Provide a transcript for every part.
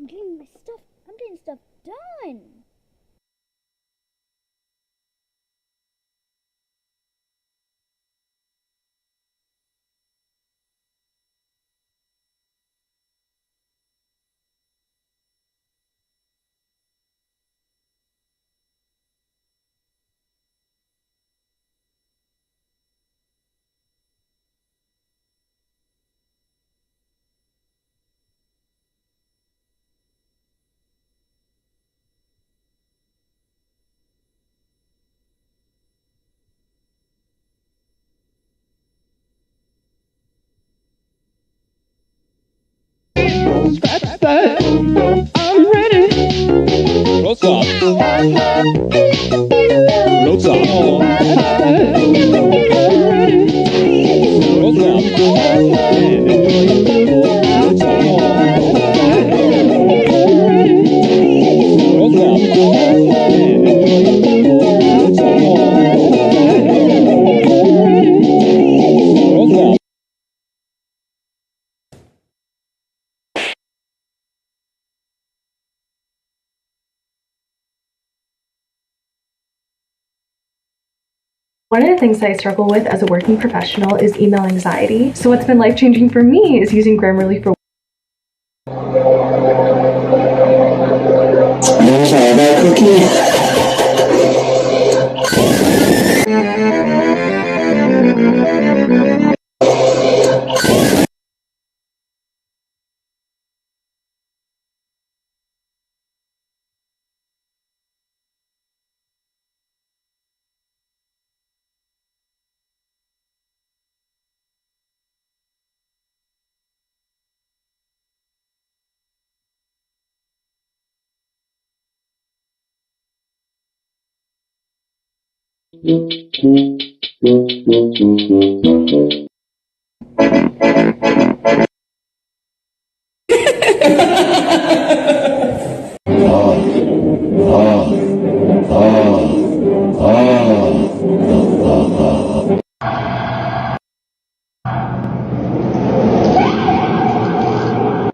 getting my stuff. I'm getting stuff done. I'm ready. Close up. Close up. One of the things that I struggle with as a working professional is email anxiety. So what's been life-changing for me is using Grammarly for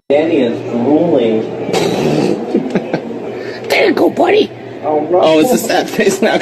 Danny is drooling. There you go, buddy. Oh, it's a sad face now.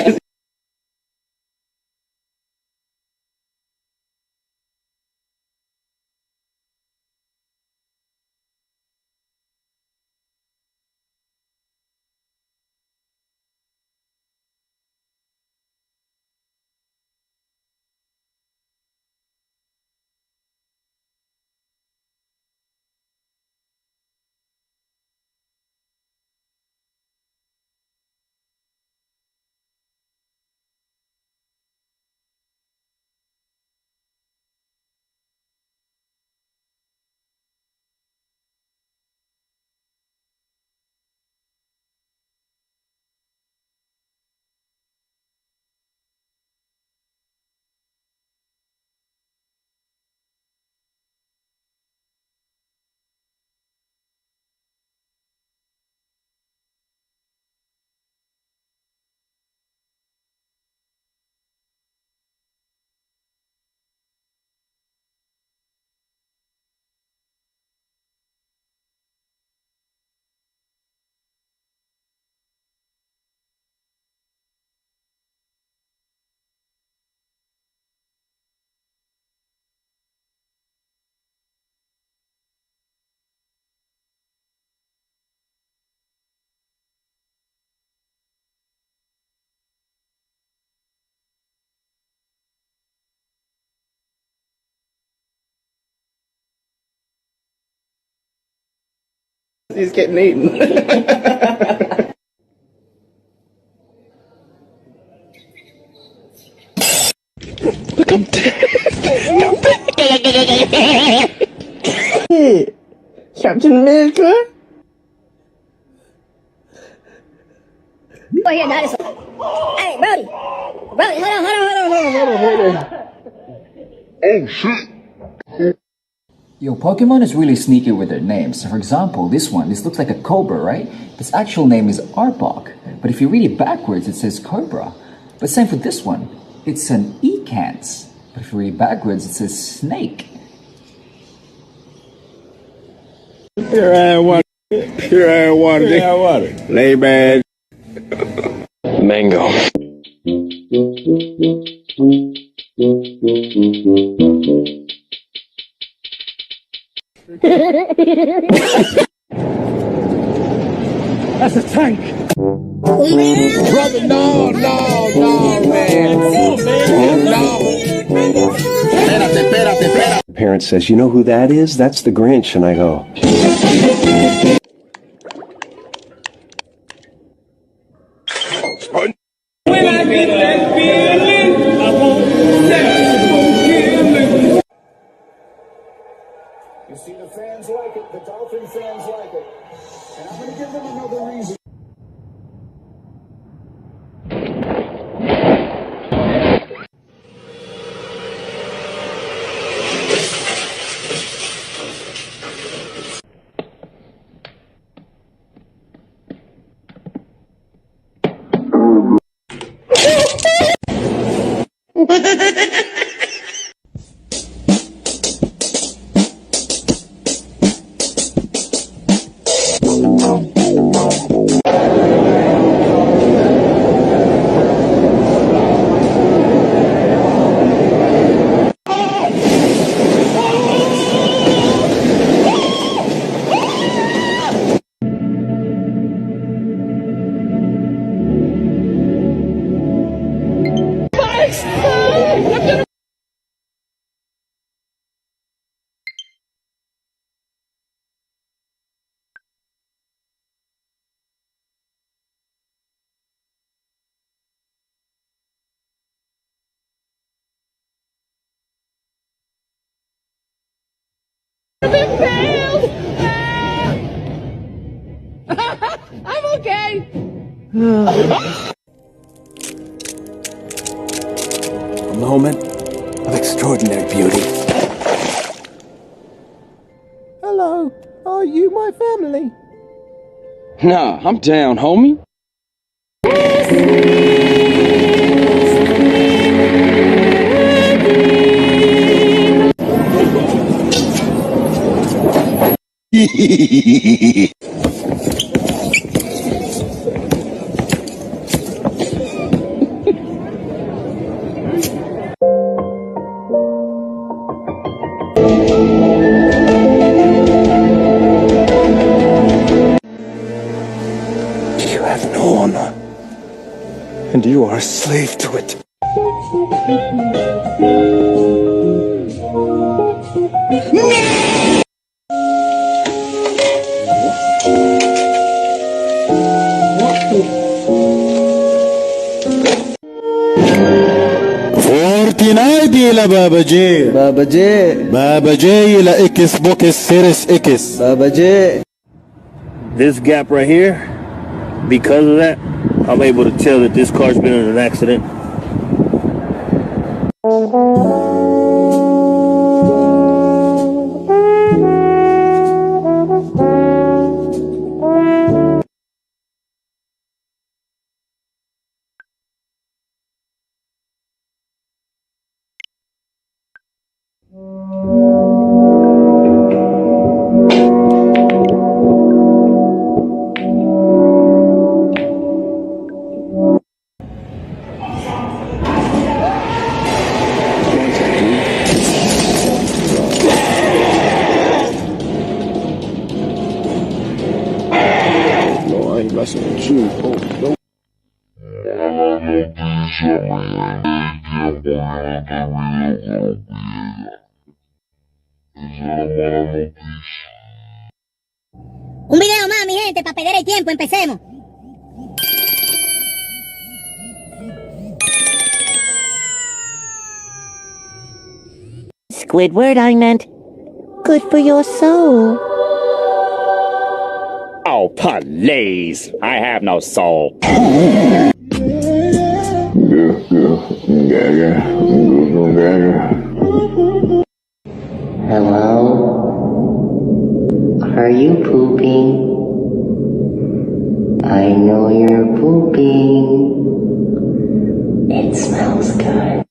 He's getting eaten. Look, I'm dead. Hey, Captain America? Oh, yeah, that is. Hey, Brody. Brody, hold on. Oh, shit. Yo, Pokemon is really sneaky with their names. So for example, this looks like a cobra, right? Its actual name is Arbok. But if you read it backwards, it says cobra. But same for this one. It's an Ecans. But if you read it backwards, it says snake. Here I want Pure air water. Pure air water. Lay back. Mango. That's a tank. Brother, no, man. No. Espérate. Parent says, "You know who that is? That's the Grinch." And I go, When I get that feeling, I won't You see, the fans like it. The Dolphin fans like it. And I'm going to give them another reason. I'm okay. "A moment of extraordinary beauty." Hello. Are you my family? Nah, I'm down, homie. You have no honor, and you are a slave to it. فورتنايدي لبابا جي. بابا جي. بابا جي لإكس بوكس سيرس إكس. بابا جي. This gap right here, because of that, I'm able to tell that this car's been in an accident. No, I ain't messing with you. Oh, no. Un video más, mi gente, para perder el tiempo. Empecemos. Squidward, I meant. Good for your soul. Oh, please. I have no soul. Hello? Are you pooping? I know you're pooping. It smells good.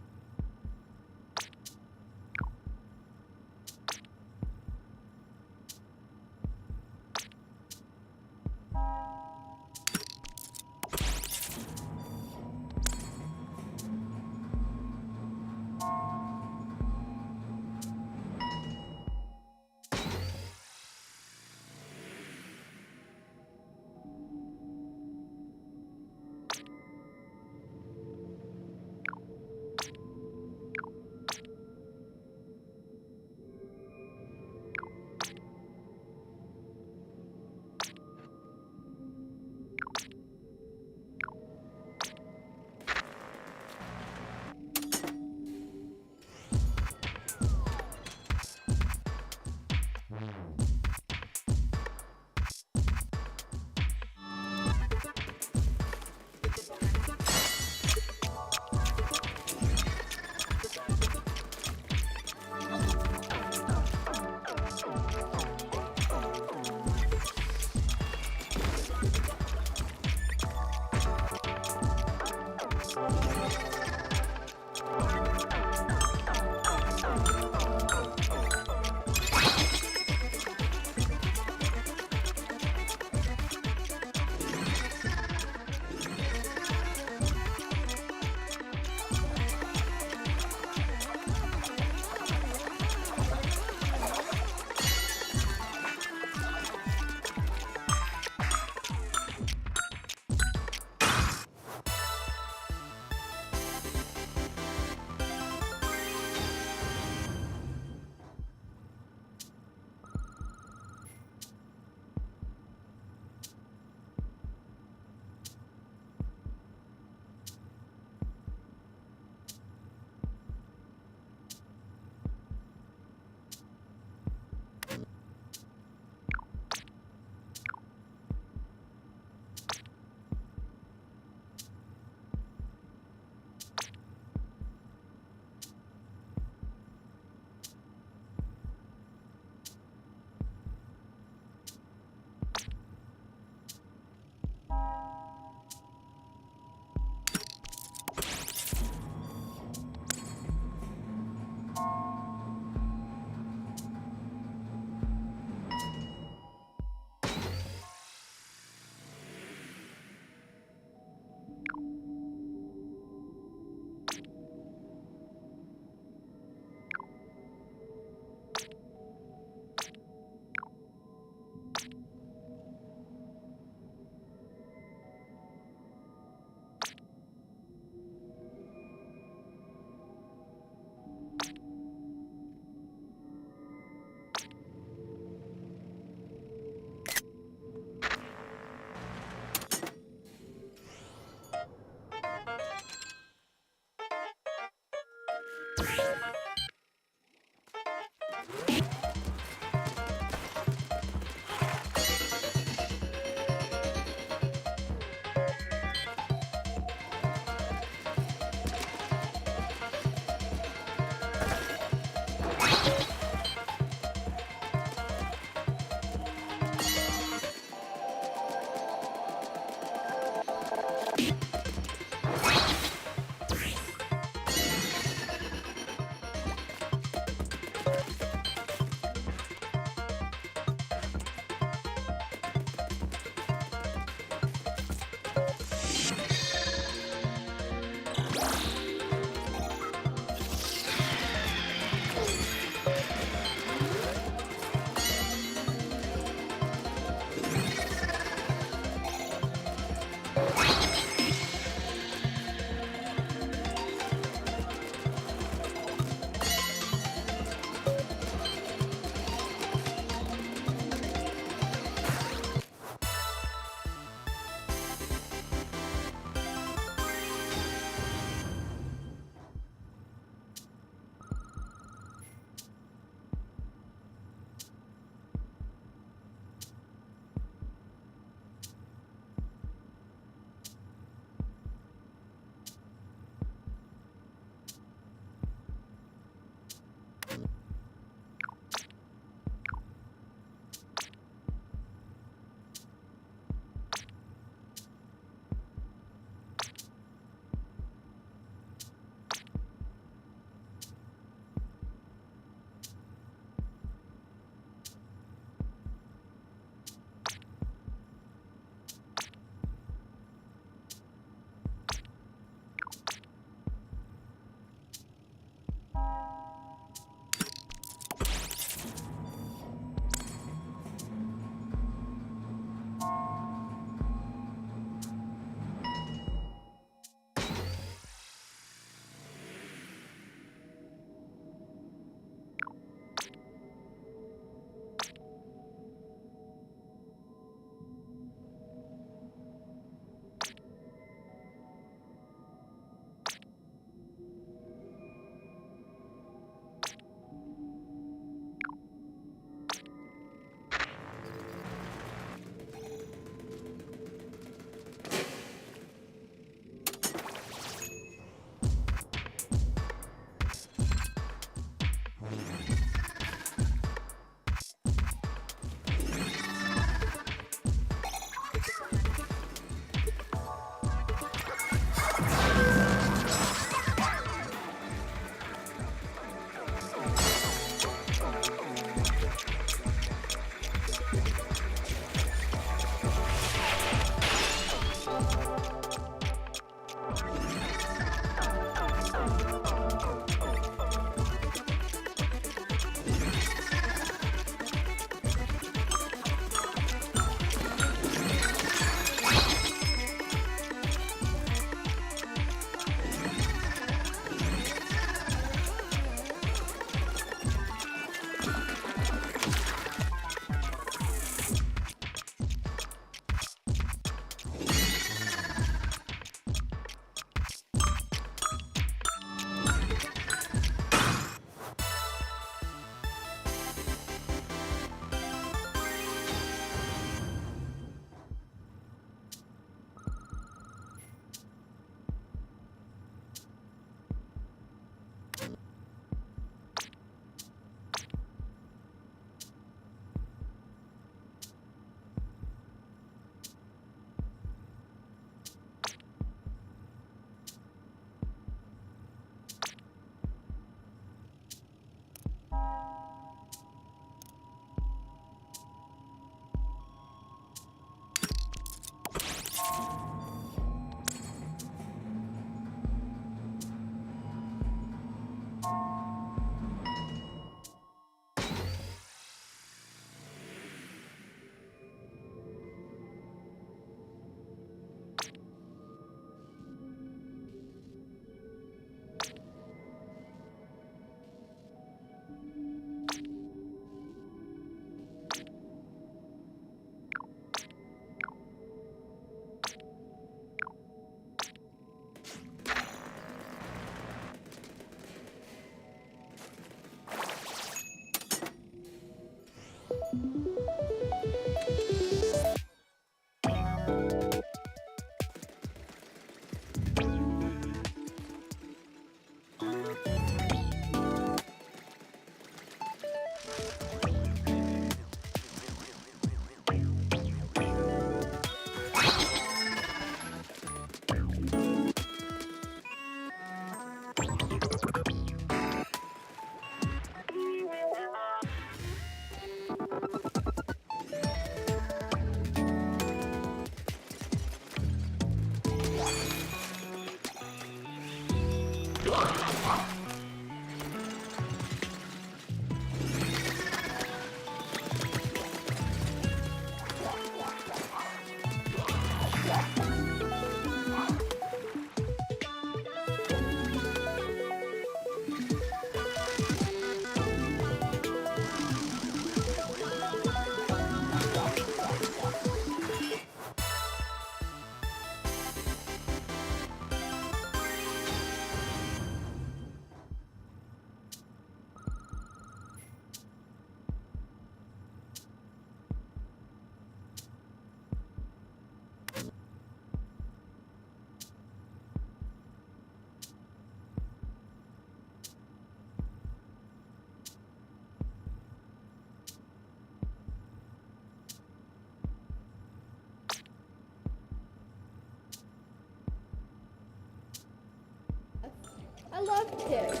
I love ticks.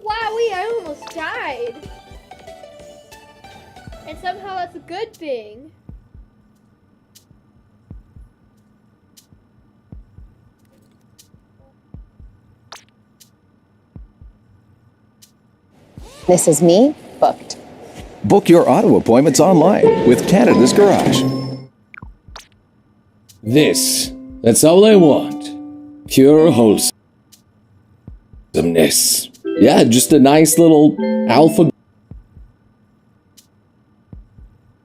Wowee, I almost died. And somehow that's a good thing. This is me, booked. Book your auto appointments online with Canada's Garage. That's all I want. Pure wholesomeness. Yeah, just a nice little alpha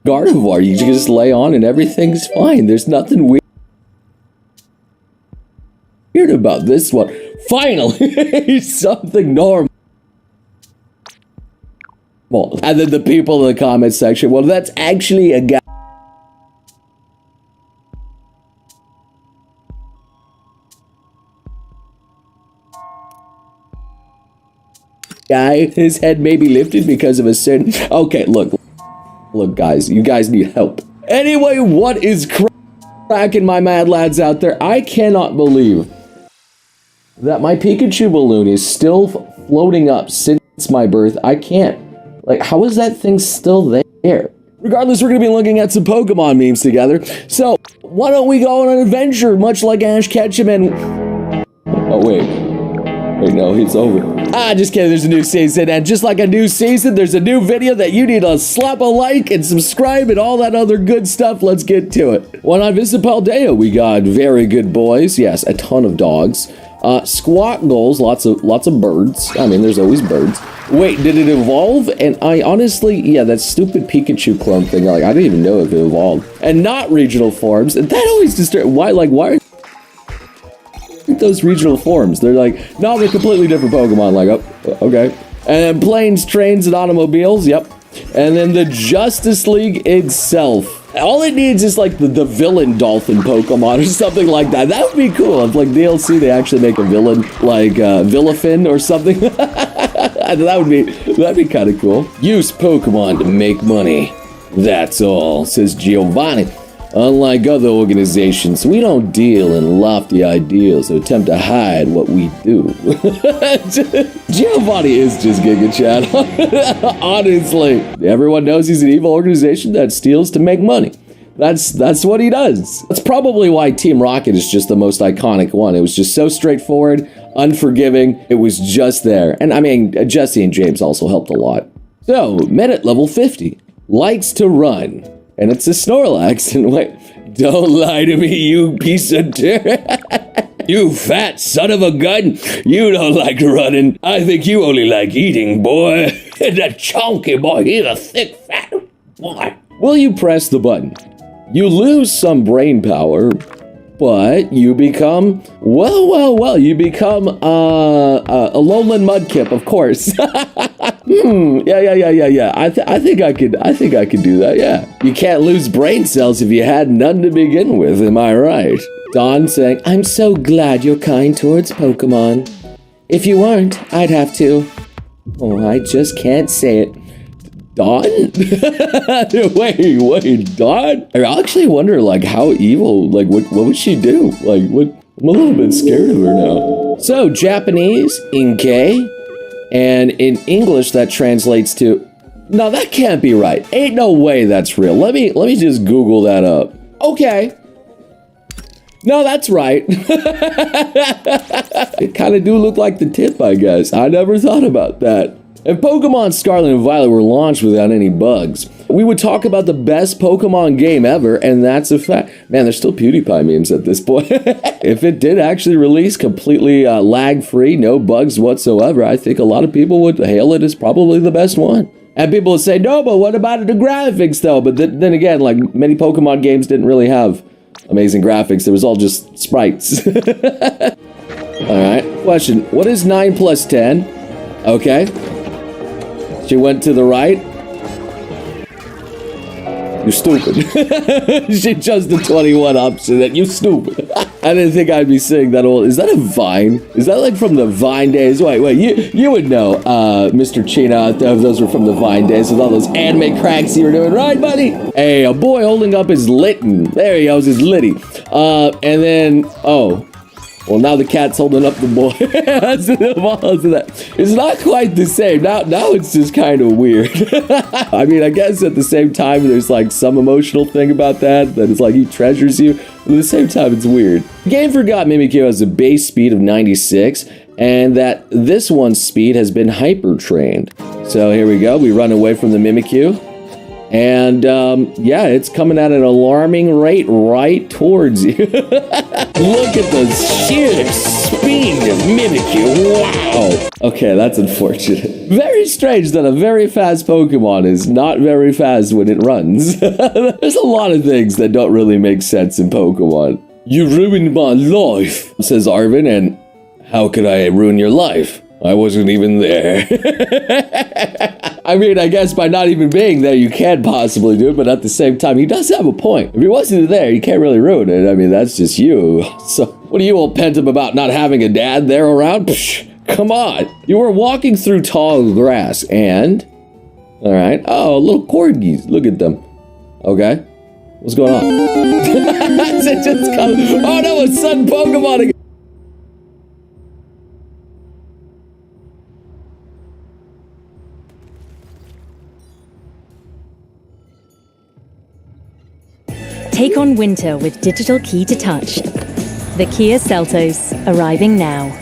Gardevoir. You just lay on and everything's fine. There's nothing weird about this one. Finally, something normal. And then the people in the comment section, well, that's actually a guy, his head may be lifted because of a certain... Okay, look, guys, you guys need help. Anyway, what is cracking, my mad lads out there? I cannot believe that my Pikachu balloon is still floating up since my birth. I can't. Like, how is that thing still there? Regardless, we're going to be looking at some Pokemon memes together. So, why don't we go on an adventure, much like Ash Ketchum and... Oh, wait. Wait, no, it's over. Just kidding, there's a new season, and just like a new season, there's a new video that you need to slap a like and subscribe and all that other good stuff. Let's get to it. When I visit Paldea, we got very good boys. Yes, a ton of dogs. Squawk goals, lots of birds. I mean, there's always birds. Wait, did it evolve? And I honestly, yeah, that stupid Pikachu clone thing, like, I didn't even know if it evolved. And not regional forms, and that always disturbs. Why are those regional forms? They're like, no, they're completely different Pokemon. Like, oh, okay. And then planes, trains, and automobiles. Yep. And then the Justice League itself. All it needs is like the villain dolphin Pokemon or something like that. That would be cool. If like DLC, they actually make a villain like Villafin or something. That'd be kind of cool. Use Pokemon to make money. That's all, says Giovanni. Unlike other organizations, we don't deal in lofty ideals or attempt to hide what we do. Giovanni is just Giga Chad. Honestly. Everyone knows he's an evil organization that steals to make money. That's what he does. That's probably why Team Rocket is just the most iconic one. It was just so straightforward, unforgiving. It was just there. And I mean, Jesse and James also helped a lot. So, met at level 50. Likes to run. And it's a Snorlax, and wait, don't lie to me, you piece of dirt. You fat son of a gun. You don't like running. I think you only like eating, boy. That chunky boy, he's a thick, fat boy. Will you press the button? You lose some brain power, but you become, well, you become a Lowland Mudkip, of course. Yeah. I think I could do that, yeah. You can't lose brain cells if you had none to begin with, am I right? Dawn saying, I'm so glad you're kind towards Pokemon. If you weren't, I'd have to. Oh, I just can't say it. Dawn? wait, Dawn? I actually wonder, like, how evil, like, what would she do? Like, what? I'm a little bit scared of her now. So, Japanese, Inkei, and in English that translates to, no, that can't be right. Ain't no way that's real. Let me just Google that up. Okay. No, that's right. It kind of do look like the tip, I guess. I never thought about that. And Pokemon Scarlet and Violet were launched without any bugs. We would talk about the best Pokemon game ever, and that's a fact. Man, there's still PewDiePie memes at this point. If it did actually release completely lag-free, no bugs whatsoever, I think a lot of people would hail it as probably the best one. And people would say, no, but what about the graphics, though? But then again, like, many Pokemon games didn't really have amazing graphics. It was all just sprites. Alright, question. What is 9 plus 10? Okay. She went to the right. You stupid. She chose the 21 option. That you stupid. I didn't think I'd be saying that old. Is that a Vine? Is that like from the Vine days? Wait, you would know, Mr. Chino, if those were from the Vine days with all those anime cracks you were doing, right, buddy? Hey, a boy holding up his Litten. There he goes, his Litty. And then, oh. Well, now the cat's holding up the boy. It's not quite the same. Now it's just kind of weird. I mean, I guess at the same time, there's like some emotional thing about that it's like he treasures you. But at the same time, it's weird. The game forgot Mimikyu has a base speed of 96, and that this one's speed has been hyper-trained. So here we go. We run away from the Mimikyu. And, yeah, it's coming at an alarming rate right towards you. Look at the sheer speed of Mimikyu. Wow. Okay, that's unfortunate. Very strange that a very fast Pokemon is not very fast when it runs. There's a lot of things that don't really make sense in Pokemon. You ruined my life, says Arvin, and how could I ruin your life? I wasn't even there. I mean, I guess by not even being there, you can possibly do it, but at the same time, he does have a point. If he wasn't there, you can't really ruin it. I mean, that's just you. So, what are you all pent up about not having a dad there around? Psh, come on. You were walking through tall grass and... Alright. Oh, little corgis. Look at them. Okay. What's going on? It just come... Oh no, a sudden Pokemon again. Take on winter with digital key to touch. The Kia Seltos, arriving now.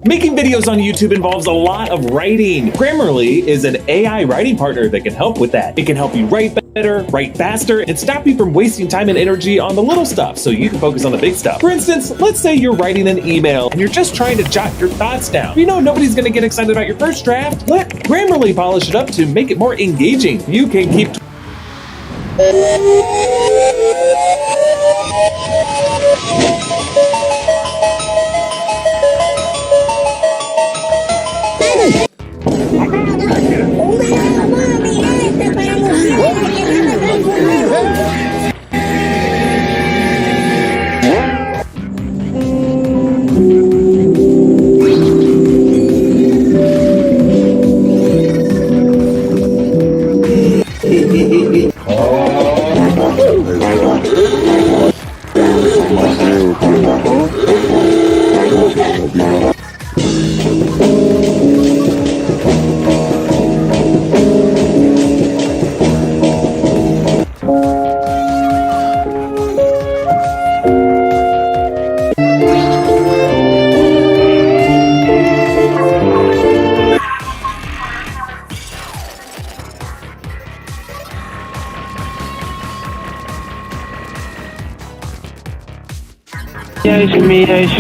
Making videos on YouTube involves a lot of writing. Grammarly is an AI writing partner that can help with that. It can help you write better, write faster, and stop you from wasting time and energy on the little stuff so you can focus on the big stuff. For instance, let's say you're writing an email and you're just trying to jot your thoughts down. You know nobody's going to get excited about your first draft. Let Grammarly polish it up to make it more engaging. You can keep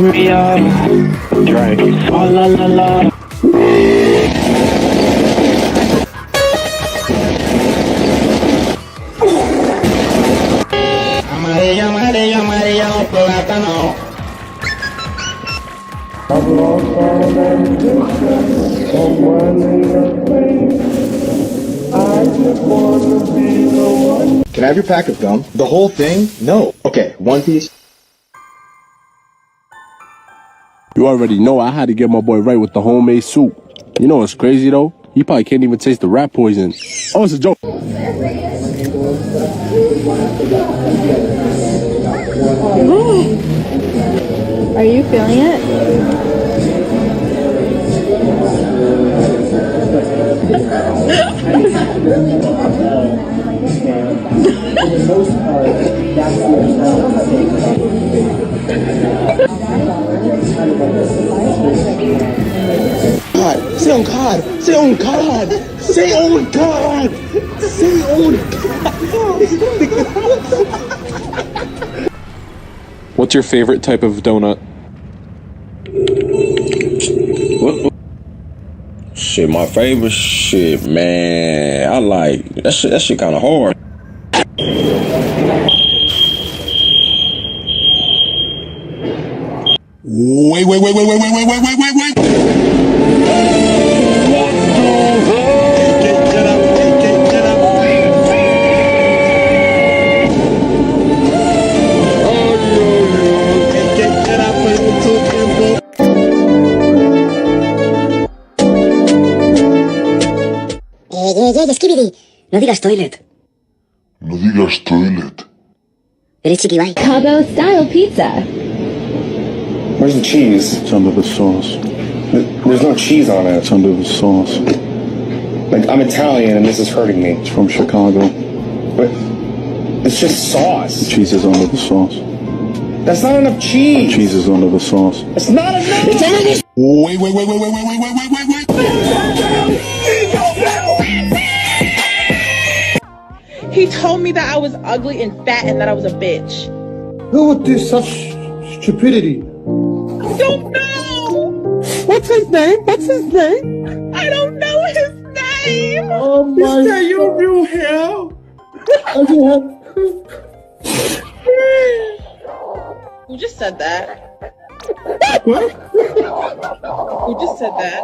shimmy, right. Oh, la, la, la. Amarillo, amarillo, amarillo, plátano. Can I have your pack of gum? The whole thing? No. Okay, one piece. You already know I had to get my boy right with the homemade soup. You know what's crazy though? He probably can't even taste the rat poison. Oh, it's a joke. Are you feeling it? God, say on God, say on God, say on God, say on God. What's your favorite type of donut? What? Shit, my favorite shit, man. I like that shit. That shit kind of hard. Wait. Skibidi. No digas toilet. No digas toilet. Eres chiqui guay. Cabo style pizza. Where's the cheese? It's under the sauce. There's no cheese on it. It's under the sauce. Like, I'm Italian and this is hurting me. It's from Chicago. But it's just sauce. The cheese is under the sauce. That's not enough cheese. The cheese is under the sauce. It's not enough. Wait. He told me that I was ugly and fat and that I was a bitch. Who would do such stupidity? I don't know. What's his name? What's his name? I don't know his name. Oh my! Is that your real hair? Who just said that? What? Who just said that?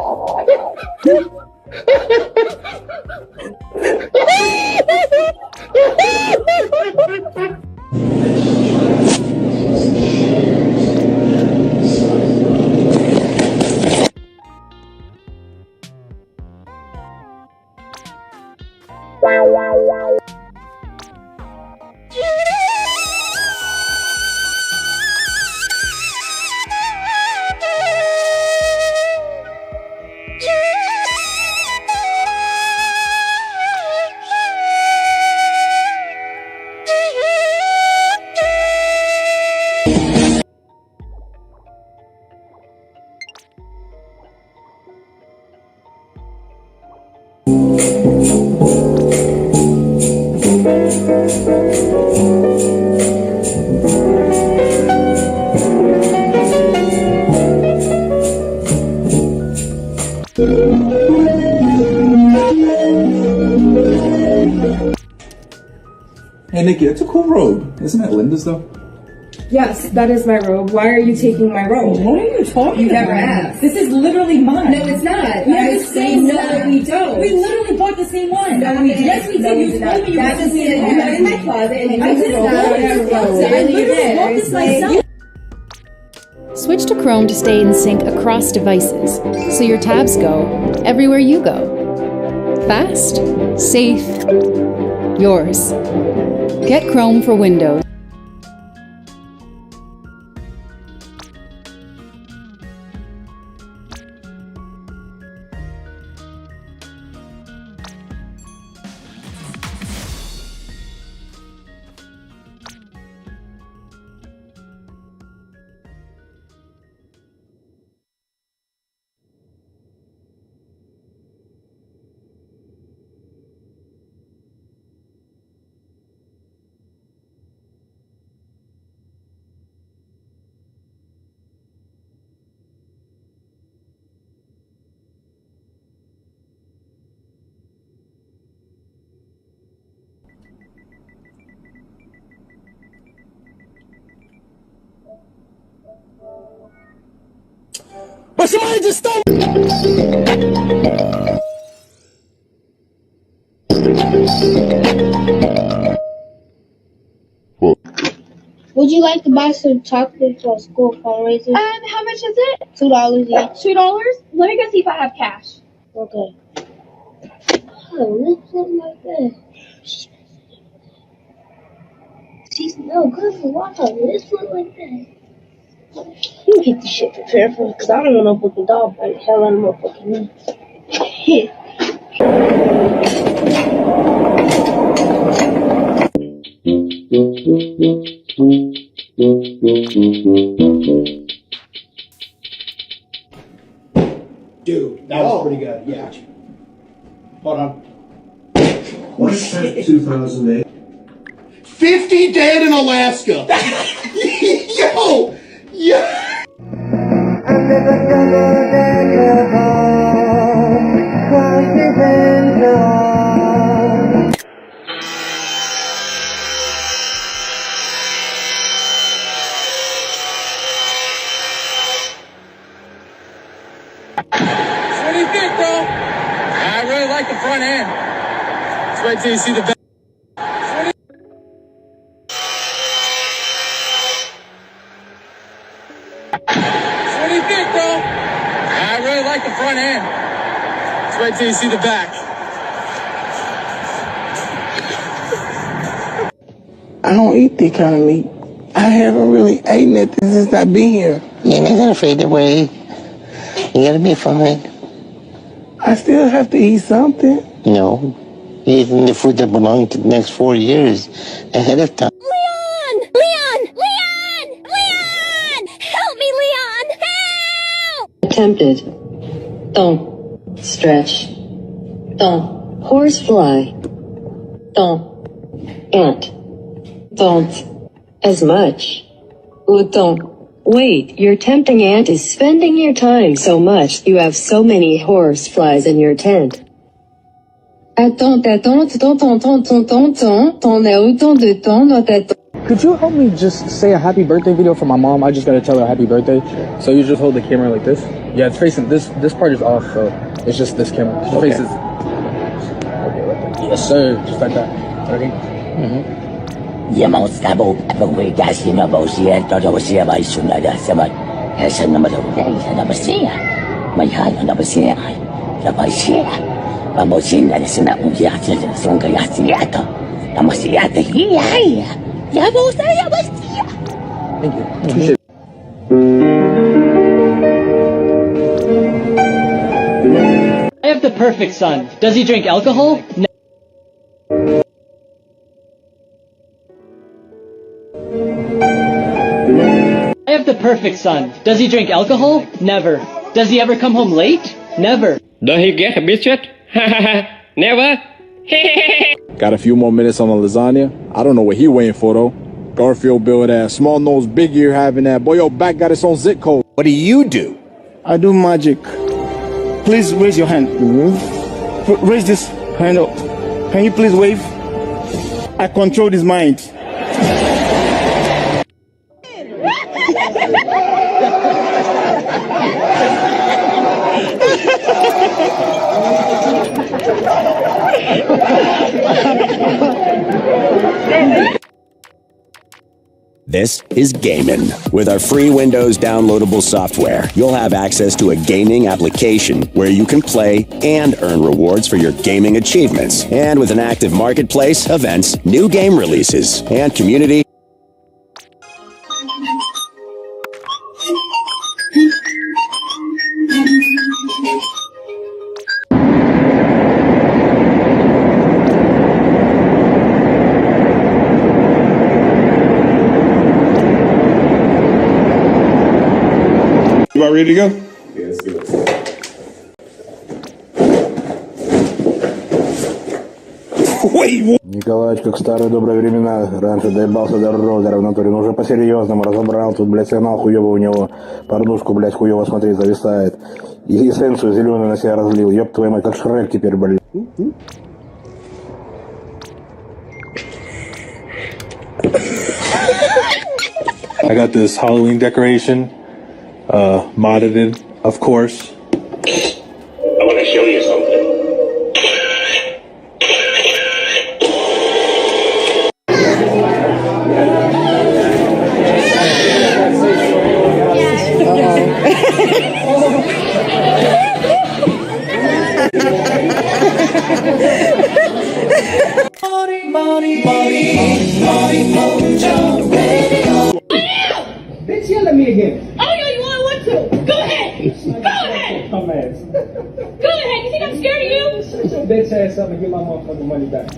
Hey Nikki, that's a cool robe. Isn't it Linda's though? Yes, that is my robe. Why are you taking my robe? What are you talking You never about? asked. This is literally mine. No, it's not. No, I it's say no, we don't. We literally bought the same one. No, we didn't. Yes, we did. No, we You did told not. me you That's bought the same one. you got it in my closet and I you didn't rolled know it it in was your closet. closet. I You literally did. bought this myself. Switch to Chrome to stay in sync across devices, so your tabs go everywhere you go. Fast, safe, yours. Get Chrome for Windows. But somebody just stop. Would you like to buy some chocolate for a school fundraiser? How much is it? $2 each. $2? Let me go see if I have cash. Okay. Oh, lips look like that. She's no good for why her lips look like that. You get this shit prepared for, because I don't want no fucking dog bite the hell out of my fucking nuts. Dude, that was pretty good. Yeah. Hold on. What is that 2008? 50 dead in Alaska. Yo! Yeah! What do you think, bro? I really like the front end. Let's wait till you see the back. What do you think, bro? I really like the front end. Let's wait till you see the back. I don't eat that kind of meat. I haven't really eaten it since I've been here. You're not gonna fade away. You gotta be fine. I still have to eat something. No. You're eating the food that belongs to the next 4 years ahead of time. Leon! Leon! Leon! Leon! Help me, Leon! Help! Attempted. Don't stretch. Don't horsefly. Don't ant. Don't as much. Don't. Wait, your tempting ant is spending your time so much. You have so many horse flies in your tent. Attends, t'en as autant de temps dans ta tente. Could you help me just say a happy birthday video for my mom? I just gotta tell her happy birthday. So you just hold the camera like this? Yeah, it's facing, this part is off, so it's just this camera. Okay. Faces. Okay, like that. Yes, sir. Just like that. Ready? Mm-hmm. Thank you. Appreciate it. I have the perfect son. Does he drink alcohol? No. I have the perfect son. Does he drink alcohol? Never. Does he ever come home late? Never. Does he get a biscuit? Never. Got a few more minutes on the lasagna. I don't know what he waiting for though. Garfield build ass, small nose, big ear having that. Boy, your back got its own zip code. What do you do? I do magic. Please raise your hand. Raise this hand up. Can you please wave? I control his mind. This is Gaming. With our free Windows downloadable software, you'll have access to a gaming application where you can play and earn rewards for your gaming achievements. And with an active marketplace, events, new game releases, and community. You about ready to go? Yeah, let's do it. Wait, what? Николаевич, как в старые добрые времена. Раньше доебался до розера в натуре, но уже по-серьезному разобрал. Тут, блядь, сигнал хуёвый у него. Порнушку, блядь, хуёво, смотри, зависает. И эссенцию зеленую на себя разлил. Ёб твою мать, как Шрек теперь, блядь. I got this Halloween decoration, modded it, of course. I want to show you something. Bitch, yell at me again. Oh, yeah, you want to? Go ahead. Go ahead. Dumbass. Go ahead. You think I'm scared of you? Shut your bitch ass up and get my motherfucking money back.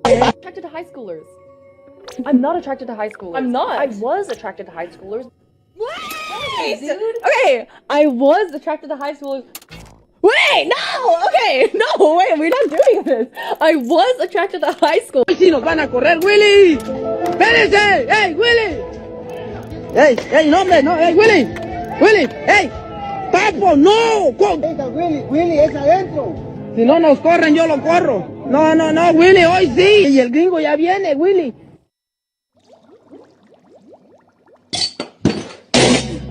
Attracted to high schoolers. I'm not attracted to high schoolers. I'm not. I was attracted to high schoolers. Hey, dude. Okay, I was attracted to high schoolers. Wait, no. Okay, no, wait, we're not doing this. I was attracted to high school. Si nos van a correr, Willy. Espérense. Hey, Willy. Hey, no, hombre, no, hey, Willy. Willy, hey. Papo, no. Willy, es adentro. Si no nos corren, yo lo corro. No, Willy, hoy sí. Y el gringo ya viene, Willy.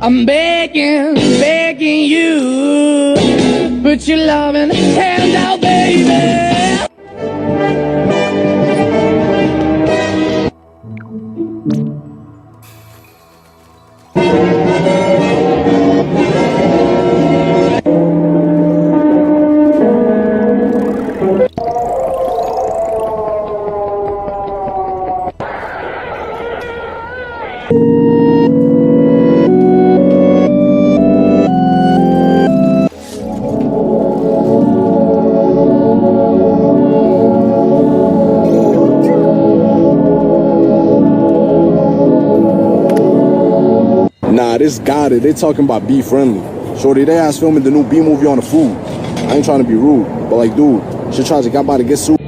I'm begging you, put your loving hand out, baby. Nah, this got it. They talking about be friendly. Shorty, they ass filming the new B movie on the food. I ain't trying to be rude, but like, dude, she tries to get by to get sued.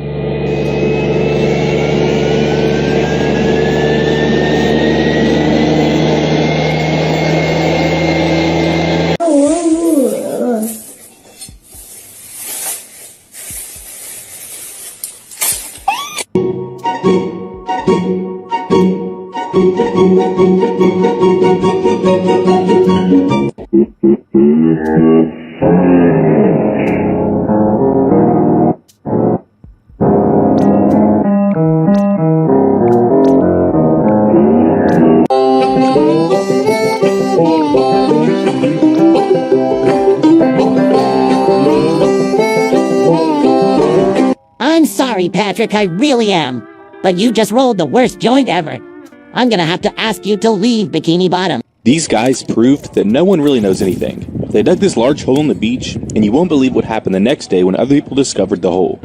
I'm sorry, Patrick, I really am. But you just rolled the worst joint ever. I'm gonna have to ask you to leave Bikini Bottom. These guys proved that no one really knows anything. They dug this large hole in the beach, and you won't believe what happened the next day when other people discovered the hole.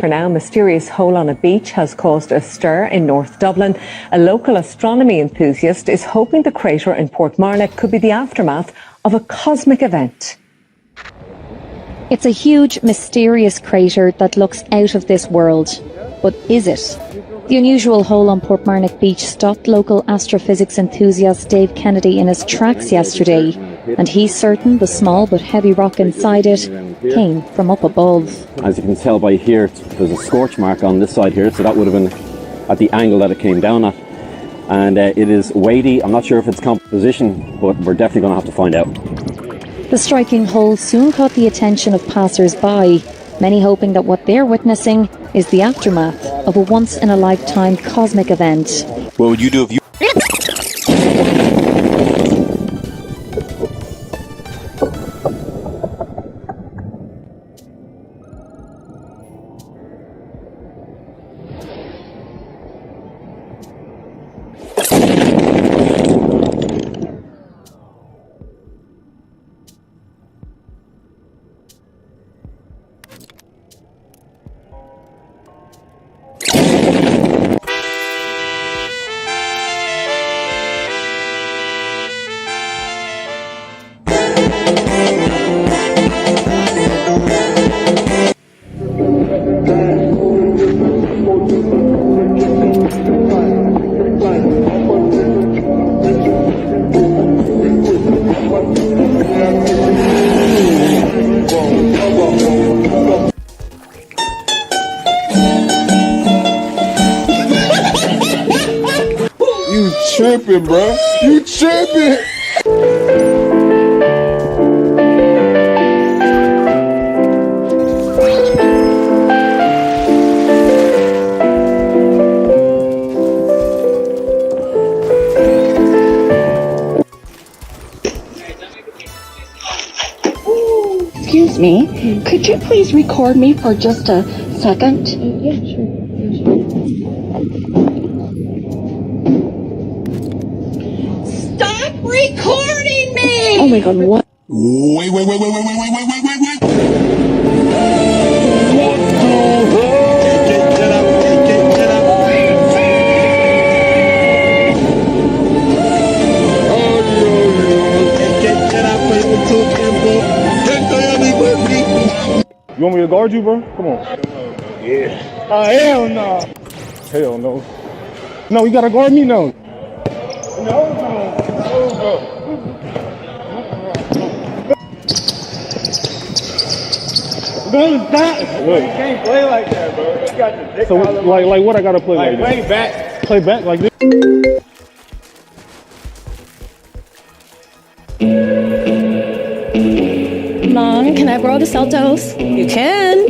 For now, a mysterious hole on a beach has caused a stir in North Dublin. A local astronomy enthusiast is hoping the crater in Portmarnock could be the aftermath of a cosmic event. It's a huge, mysterious crater that looks out of this world. But is it? The unusual hole on Portmarnock Beach stopped local astrophysics enthusiast Dave Kennedy in his tracks yesterday, and he's certain the small but heavy rock inside it came from up above. As you can tell by here, there's a scorch mark on this side here, so that would have been at the angle that it came down at. And it is weighty. I'm not sure if it's composition, but we're definitely going to have to find out. The striking hole soon caught the attention of passers-by, many hoping that what they're witnessing is the aftermath of a once-in-a-lifetime cosmic event. What would you do if you... You tripping, bro. You tripping. Excuse me, could you please record me for just a second? Yeah, sure. Stop recording me! Oh my god, what? Wait. You want me to guard you, bro? Come on. Yeah. Oh, hell no. Hell no. No, you gotta guard me now. No. Don't stop. You can't play like that, bro. You got the dick. So, like what I gotta play like play this? back. Play back like this? Mom, can I borrow the Celtos? You can.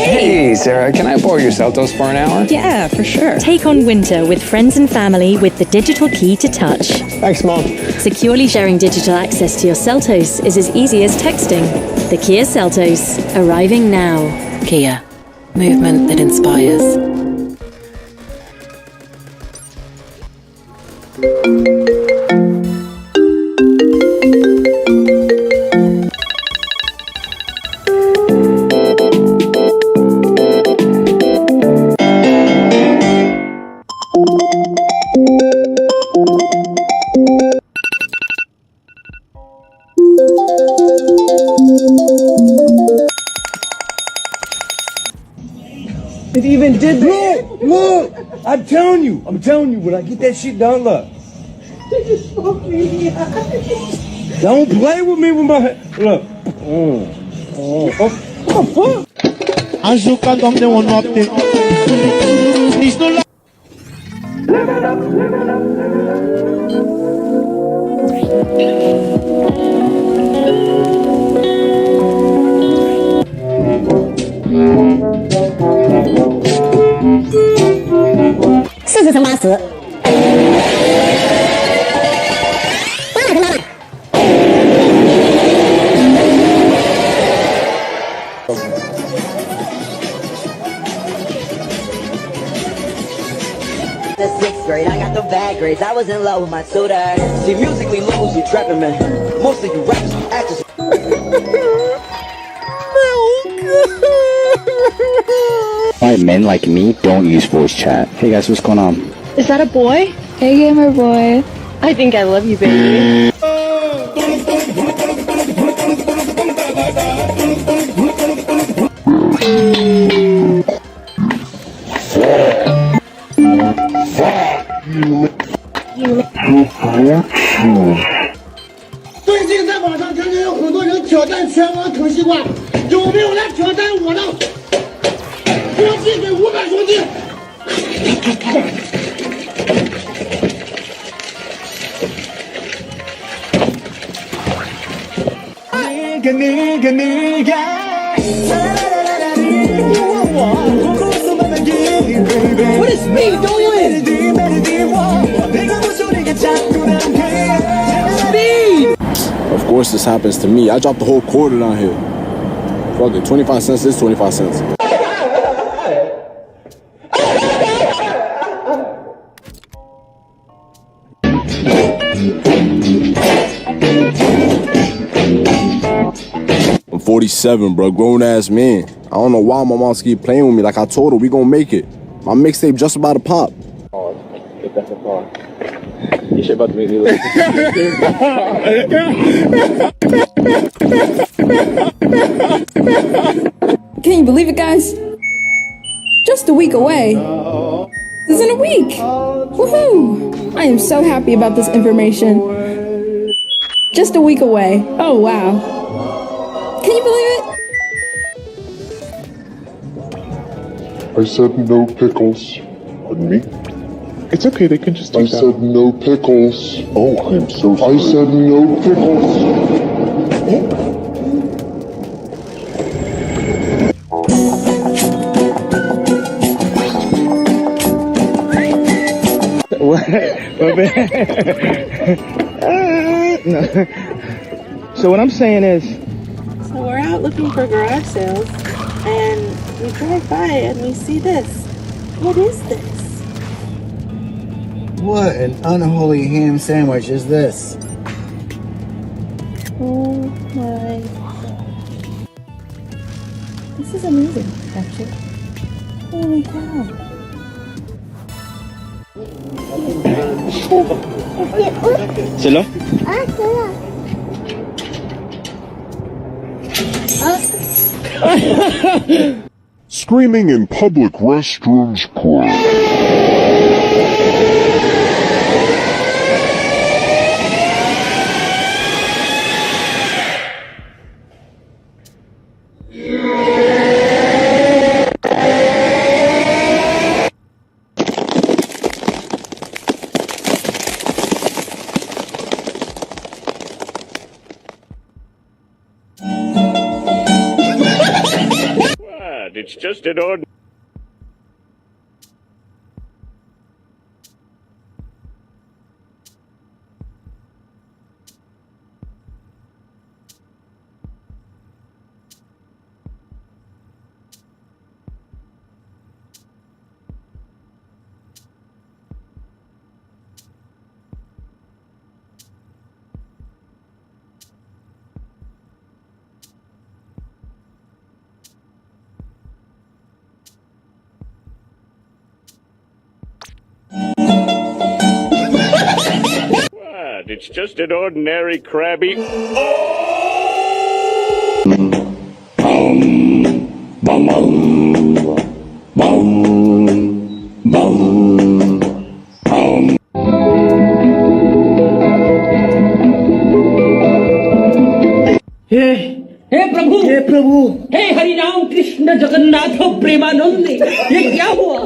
Hey, Sarah, can I borrow your Celtos for an hour? Yeah, for sure. Take on winter with friends and family with the digital key to touch. Thanks, Mom. Securely sharing digital access to your Celtos is as easy as texting. The Kia Celtos, arriving now. Kia, movement that inspires. It even did look! I'm telling you, when I get that shit done, look. Don't play with me with my head. Look. What the fuck? As you can come, they want to update. It's no like.是什么死？The sixth grade, I got the bad grades. I was in love with my tutor. See, musically lose, you trapping me. Most of you rappers, actors. Why men like me don't use voice chat? Hey guys, what's going on? Is that a boy? Hey, gamer boy. I think I love you, baby.最近在网上听见有很多人挑战拳王啃西瓜，有没有来挑战我的？国际给500兄弟。What is me doing? Speed! Of course this happens to me. I dropped the whole quarter down here. Fuck it, 25 cents is 25 cents. I'm 47, bro, grown ass man. I don't know why my mom keep playing with me. Like I told her, we gonna make it. My mixtape just about to pop. Get back in the car. You shit about to make me look. Can you believe it, guys? Just a week away. This is in a week. Woohoo! I am so happy about this information. Just a week away. Oh, wow. Can you believe it? I said no pickles. Pardon me? It's okay, they can just I said no pickles. Oh, I'm so sorry. I said no pickles. What? No. So what I'm saying is, so we're out looking for garage sales, and we drive by and we see this. What is this? What an unholy ham sandwich is this? Oh my gosh. This is amazing, actually. Holy cow. c'est là? Ah, c'est là. Screaming in public restrooms. It's just an ordinary. It's just an ordinary crabby. हे प्रभु हे हरि राम कृष्ण जगन्नाथ प्रेमानंद ये क्या हुआ?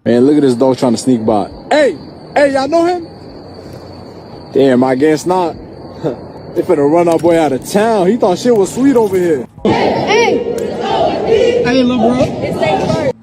Man, look at this dog trying to sneak by. Hey, y'all know him? Damn, I guess not. They finna run our boy out of town. He thought shit was sweet over here. Hey, little bro. It's their first.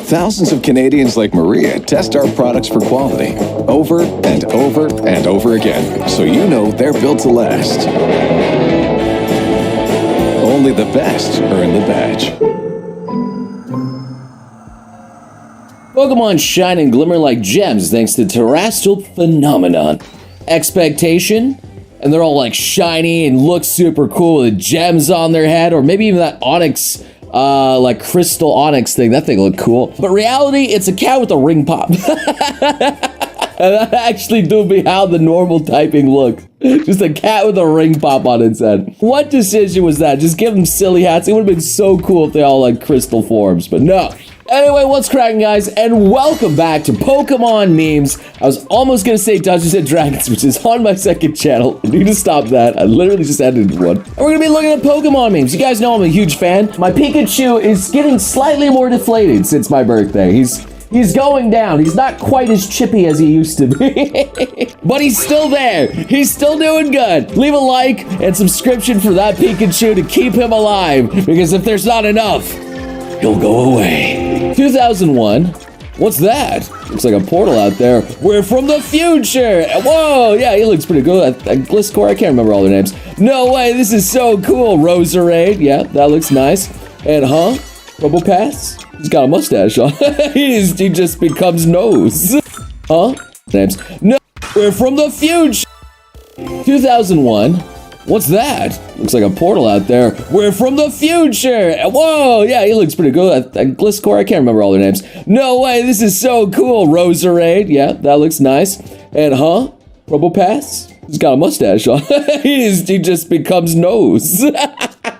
Thousands of Canadians like Maria test our products for quality over and over and over again, so you know they're built to last. Only the best earn the badge. Pokemon shine and glimmer like gems thanks to terrestrial phenomenon. Expectation, and they're all like shiny and look super cool with gems on their head, or maybe even that Onyx, like crystal Onyx thing. That thing looked cool. But reality, it's a cat with a ring pop. And that actually do be how the normal typing looks. Just a cat with a ring pop on its head. What decision was that? Just give them silly hats. It would have been so cool if they all like crystal forms, but no. Anyway, what's cracking, guys? And welcome back to Pokemon Memes. I was almost gonna say Dungeons and Dragons, which is on my second channel. I need to stop that. I literally just edited one. And we're gonna be looking at Pokemon memes. You guys know I'm a huge fan. My Pikachu is getting slightly more deflated since my birthday. He's going down. He's not quite as chippy as he used to be. But he's still there. He's still doing good. Leave a like and subscription for that Pikachu to keep him alive. Because if there's not enough, he'll go away. 2001. What's that? Looks like a portal out there. We're from the future. Whoa, yeah, he looks pretty good. Gliscor, I can't remember all their names. No way, this is so cool. Roserade, yeah, that looks nice. And Robopass? He's got a mustache on. he just becomes Nose. Names. No, we're from the future. 2001. What's that? Looks like a portal out there. We're from the future. Whoa, yeah, he looks pretty good. Gliscor, I can't remember all their names. No way, this is so cool. Roserade, yeah, that looks nice. And Robopass? He's got a mustache on. he just becomes Nose.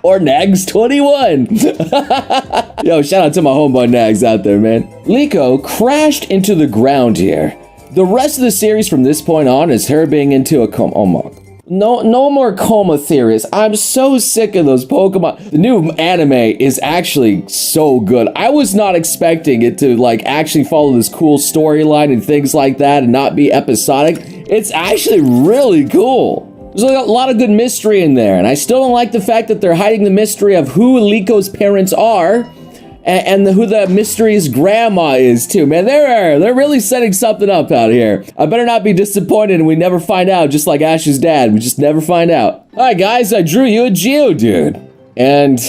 Or Nags21. Yo, shout out to my homeboy Nags out there, man. Liko crashed into the ground here. The rest of the series from this point on is her being into a coma. Oh my. No more coma theories. I'm so sick of those Pokemon. The new anime is actually so good. I was not expecting it to like actually follow this cool storyline and things like that and not be episodic. It's actually really cool. There's a lot of good mystery in there, and I still don't like the fact that they're hiding the mystery of who Liko's parents are and who the mystery's grandma is too. Man, they're really setting something up out here. I better not be disappointed and we never find out, just like Ash's dad. We just never find out. All right, guys, I drew you a Geodude. And,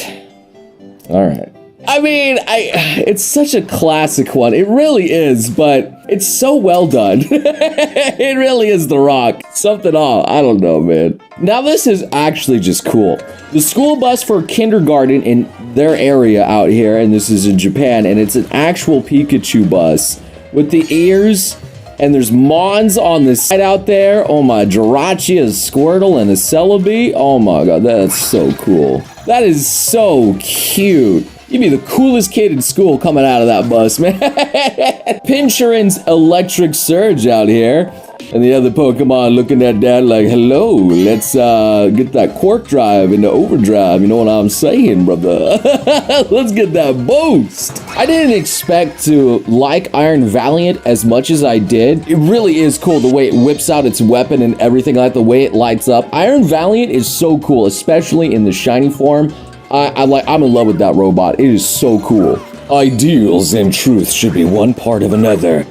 all right. I mean, it's such a classic one. It really is, but it's so well done. It really is The Rock. Something off. I don't know, man. Now, this is actually just cool. The school bus for kindergarten in their area out here, and this is in Japan, and it's an actual Pikachu bus with the ears, and there's Mons on the side out there. Oh my, Jirachi, a Squirtle, and a Celebi. Oh my god, that's so cool. That is so cute. You'd be the coolest kid in school coming out of that bus, man. Pinchurin's Electric Surge out here. And the other Pokemon looking at Dad like, hello, let's get that Quark Drive into overdrive. You know what I'm saying, brother? Let's get that boost. I didn't expect to like Iron Valiant as much as I did. It really is cool the way it whips out its weapon and everything, like the way it lights up. Iron Valiant is so cool, especially in the shiny form. I'm in love with that robot. It is so cool. Ideals and truth should be one part of another.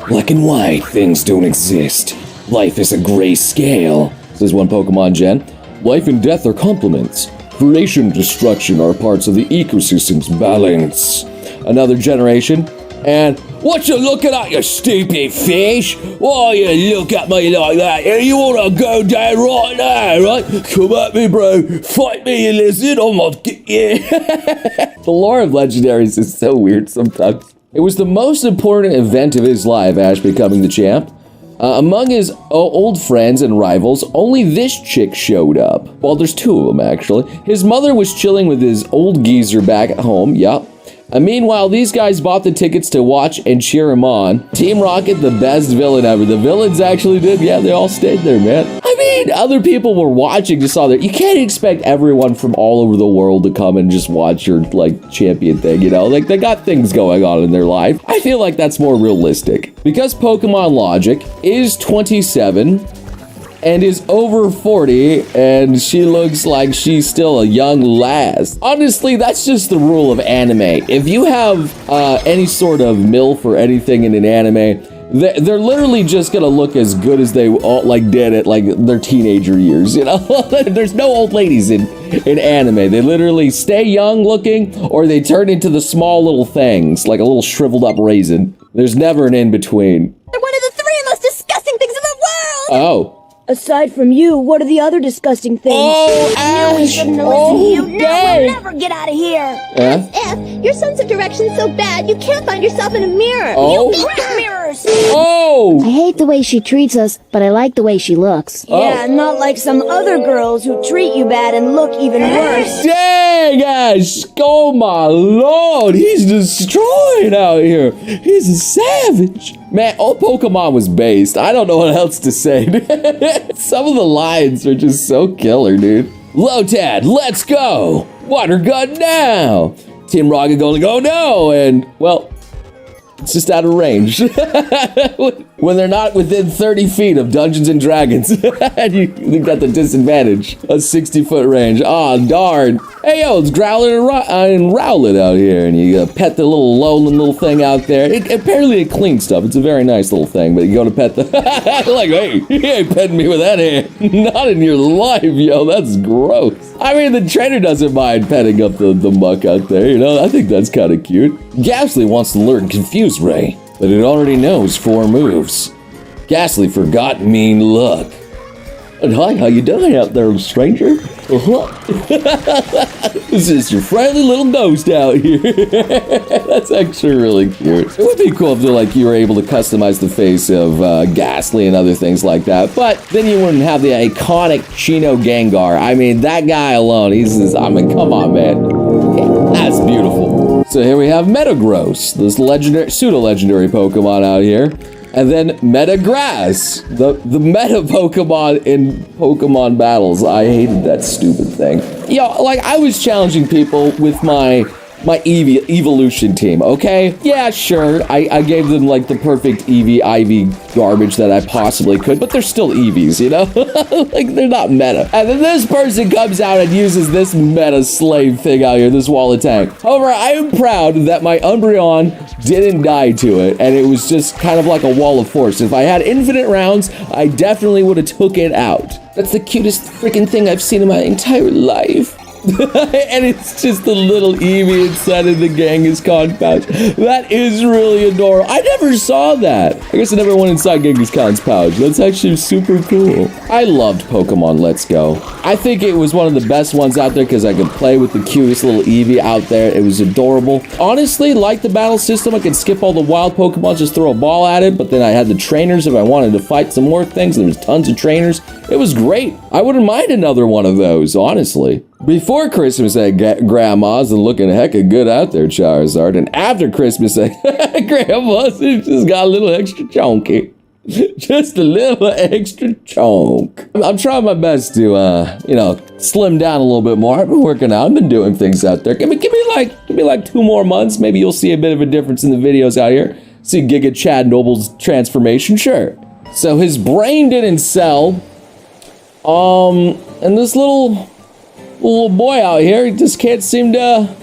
Black and white things don't exist. Life is a gray scale, says one Pokemon Gen. Life and death are complements. Creation and destruction are parts of the ecosystem's balance. Another generation. And what you looking at, you stupid fish? Why you look at me like that? You wanna go down right now, right? Come at me, bro. Fight me, you lizard. I'm not get you. The lore of legendaries is so weird sometimes. It was the most important event of his life, Ash becoming the champ. Among his old friends and rivals, only this chick showed up. Well, there's two of them, actually. His mother was chilling with his old geezer back at home, yup. Meanwhile, these guys bought the tickets to watch and cheer him on. Team Rocket, the best villain ever. The villains actually did. Yeah, they all stayed there, man. I mean, other people were watching, just saw there. You can't expect everyone from all over the world to come and just watch your, like, champion thing, you know? Like, they got things going on in their life. I feel like that's more realistic. Because Pokemon logic is 27, and is over 40, and she looks like she's still a young lass. Honestly, that's just the rule of anime. If you have any sort of MILF or anything in an anime, they're literally just gonna look as good as they all did at their teenager years, you know? There's no old ladies in anime. They literally stay young looking, or they turn into the small little things, like a little shriveled up raisin. There's never an in-between. They're one of the 3 most disgusting things in the world! Oh. Aside from you, what are the other disgusting things? Oh, Ash! We shouldn't have listened to you. No, we'll never get out of here. Yeah? F, your sense of direction's so bad, you can't find yourself in a mirror. Oh. You break mirrors! Oh! I hate the way she treats us, but I like the way she looks. Oh. Yeah, not like some other girls who treat you bad and look even worse. Dang, Ash! Oh my lord, he's destroying out here. He's a savage. Man, all Pokemon was based. I don't know what else to say. Some of the lines are just so killer, dude. Lotad, let's go! Water gun now! Team Rocket going, oh no! And, well, it's just out of range. When they're not within 30 feet of Dungeons and Dragons, you got the disadvantage of 60-foot range. Aw, darn. Hey, yo, it's Growlithe and Rowlet out here, and you pet the little lonely little thing out there. Apparently it cleans stuff. It's a very nice little thing, but you go to pet the... like, hey, you ain't petting me with that hand. Not in your life, yo. That's gross. I mean, the trainer doesn't mind petting up the muck out there, you know? I think that's kind of cute. Ghastly wants to learn Confuse Ray, but it already knows 4 moves. Ghastly forgot Mean Look. And hi, how you doing out there, stranger? This is your friendly little ghost out here. That's actually really cute. It would be cool if you were able to customize the face of Ghastly and other things like that, but then you wouldn't have the iconic Chino Gengar. I mean, that guy alone, come on, man. That's beautiful. So here we have Metagross, this pseudo-legendary Pokemon out here. And then Metagrass, the meta Pokemon in Pokemon battles. I hated that stupid thing. Yo, I was challenging people with my evolution team, okay? Yeah, sure, I gave them, the perfect Eevee, Ivy garbage that I possibly could, but they're still Eevees, you know? They're not meta. And then this person comes out and uses this meta slave thing out here, this wall of tank. However, I am proud that my Umbreon didn't die to it, and it was just kind of like a wall of force. If I had infinite rounds, I definitely would have took it out. That's the cutest freaking thing I've seen in my entire life. And it's just a little Eevee inside of the Kangaskhan pouch. That is really adorable. I never saw that. I guess I never went inside Kangaskhan's pouch. That's actually super cool. I loved Pokemon Let's Go. I think it was one of the best ones out there because I could play with the cutest little Eevee out there. It was adorable. Honestly, like the battle system, I could skip all the wild Pokemon, just throw a ball at it, but then I had the trainers if I wanted to fight some more things. There was tons of trainers. It was great. I wouldn't mind another one of those, honestly. Before Christmas at Grandma's and looking hecka good out there, Charizard. And after Christmas at Grandma's, it just got a little extra chunky. Just a little extra chunk. I'm trying my best to, slim down a little bit more. I've been working out. I've been doing things out there. Give me like 2 more months. Maybe you'll see a bit of a difference in the videos out here. See Giga Chad Noble's transformation, sure. So his brain didn't sell. And this little boy out here, he just can't seem to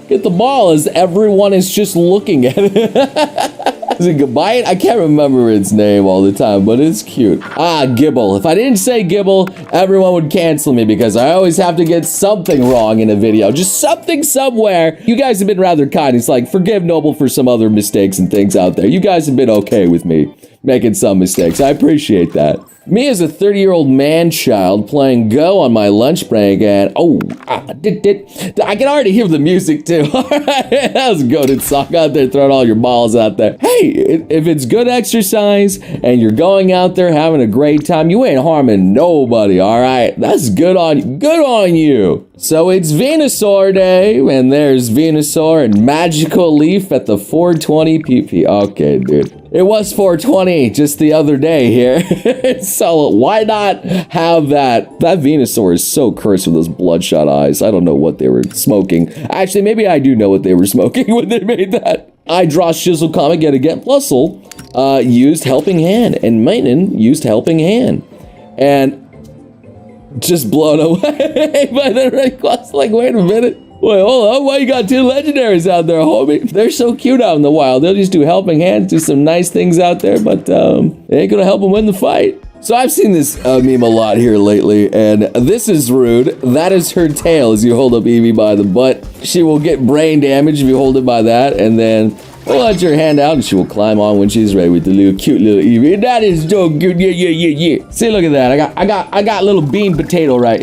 get the ball as everyone is just looking at it. Is it Goodbye? I can't remember its name all the time, but it's cute. Ah, Gibble. If I didn't say Gibble, everyone would cancel me because I always have to get something wrong in a video. Just something somewhere. You guys have been rather kind. It's like, forgive Noble for some other mistakes and things out there. You guys have been okay with me making some mistakes. I appreciate that. Me as a 30-year-old man-child playing Go on my lunch break and, I can already hear the music too. That was a goated song out there, throwing all your balls out there. Hey, if it's good exercise and you're going out there having a great time, you ain't harming nobody, all right? That's good on you. Good on you. So it's Venusaur Day, and there's Venusaur and Magical Leaf at the 420 PP. Okay, dude. It was 420 just the other day here. So why not have that? That Venusaur is so cursed with those bloodshot eyes. I don't know what they were smoking. Actually, maybe I do know what they were smoking when they made that. I draw Shizzle comic yet again. Plusle used Helping Hand, and Maiden used Helping Hand. and just blown away by the request. Like, wait a minute. Wait, hold on. Why you got 2 legendaries out there, homie? They're so cute out in the wild. They'll just do helping hands, do some nice things out there, but they ain't gonna help them win the fight. So I've seen this meme a lot here lately, and this is rude. That is her tail as you hold up Eevee by the butt. She will get brain damage if you hold it by that, and then pull out your hand out and she will climb on when she's ready with the little cute little Eevee. That is so good. Yeah. See, look at that. I got a little bean potato right.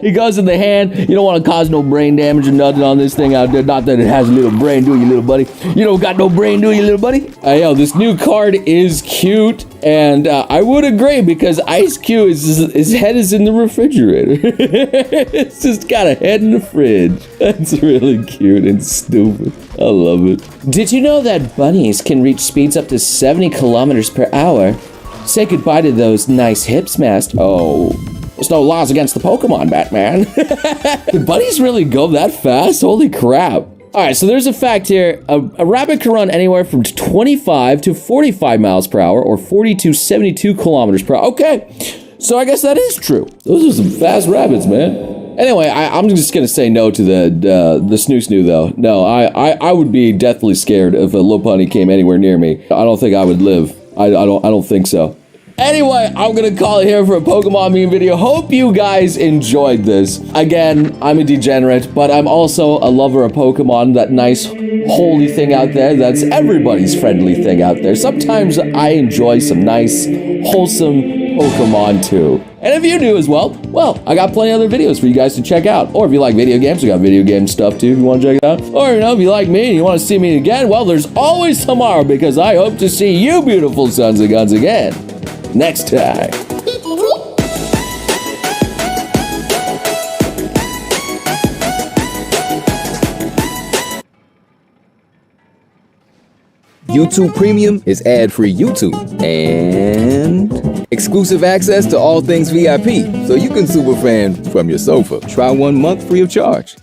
He goes in the hand. You don't want to cause no brain damage or nothing on this thing out there. Not that it has a little brain, do you, little buddy? You don't got no brain, do you, little buddy? Yo, this new card is cute. And I would agree because Ice Cube, his head is in the refrigerator. It's just got a head in the fridge. That's really cute and stupid. I love it. Did you know that bunnies can reach speeds up to 70 kilometers per hour? Say goodbye to those nice hips, Master. Oh, there's no laws against the Pokemon, Batman. Did bunnies really go that fast? Holy crap. All right, so there's a fact here. A rabbit can run anywhere from 25 to 45 miles per hour or 40 to 72 kilometers per hour. Okay, so I guess that is true. Those are some fast rabbits, man. Anyway, I'm just gonna say no to the snoo though. No, I would be deathly scared if a Lopunny came anywhere near me. I don't think I would live. I don't think so. Anyway, I'm gonna call it here for a Pokemon meme video. Hope you guys enjoyed this. Again, I'm a degenerate, but I'm also a lover of Pokemon, that nice holy thing out there that's everybody's friendly thing out there. Sometimes I enjoy some nice, wholesome Pokemon too. And if you do as well, I got plenty of other videos for you guys to check out. Or if you like video games, I got video game stuff too if you want to check it out. Or, if you like me and you want to see me again, well, there's always tomorrow because I hope to see you beautiful sons of guns again next time. YouTube Premium is ad-free YouTube and exclusive access to all things VIP, so you can superfan from your sofa. Try 1 month free of charge.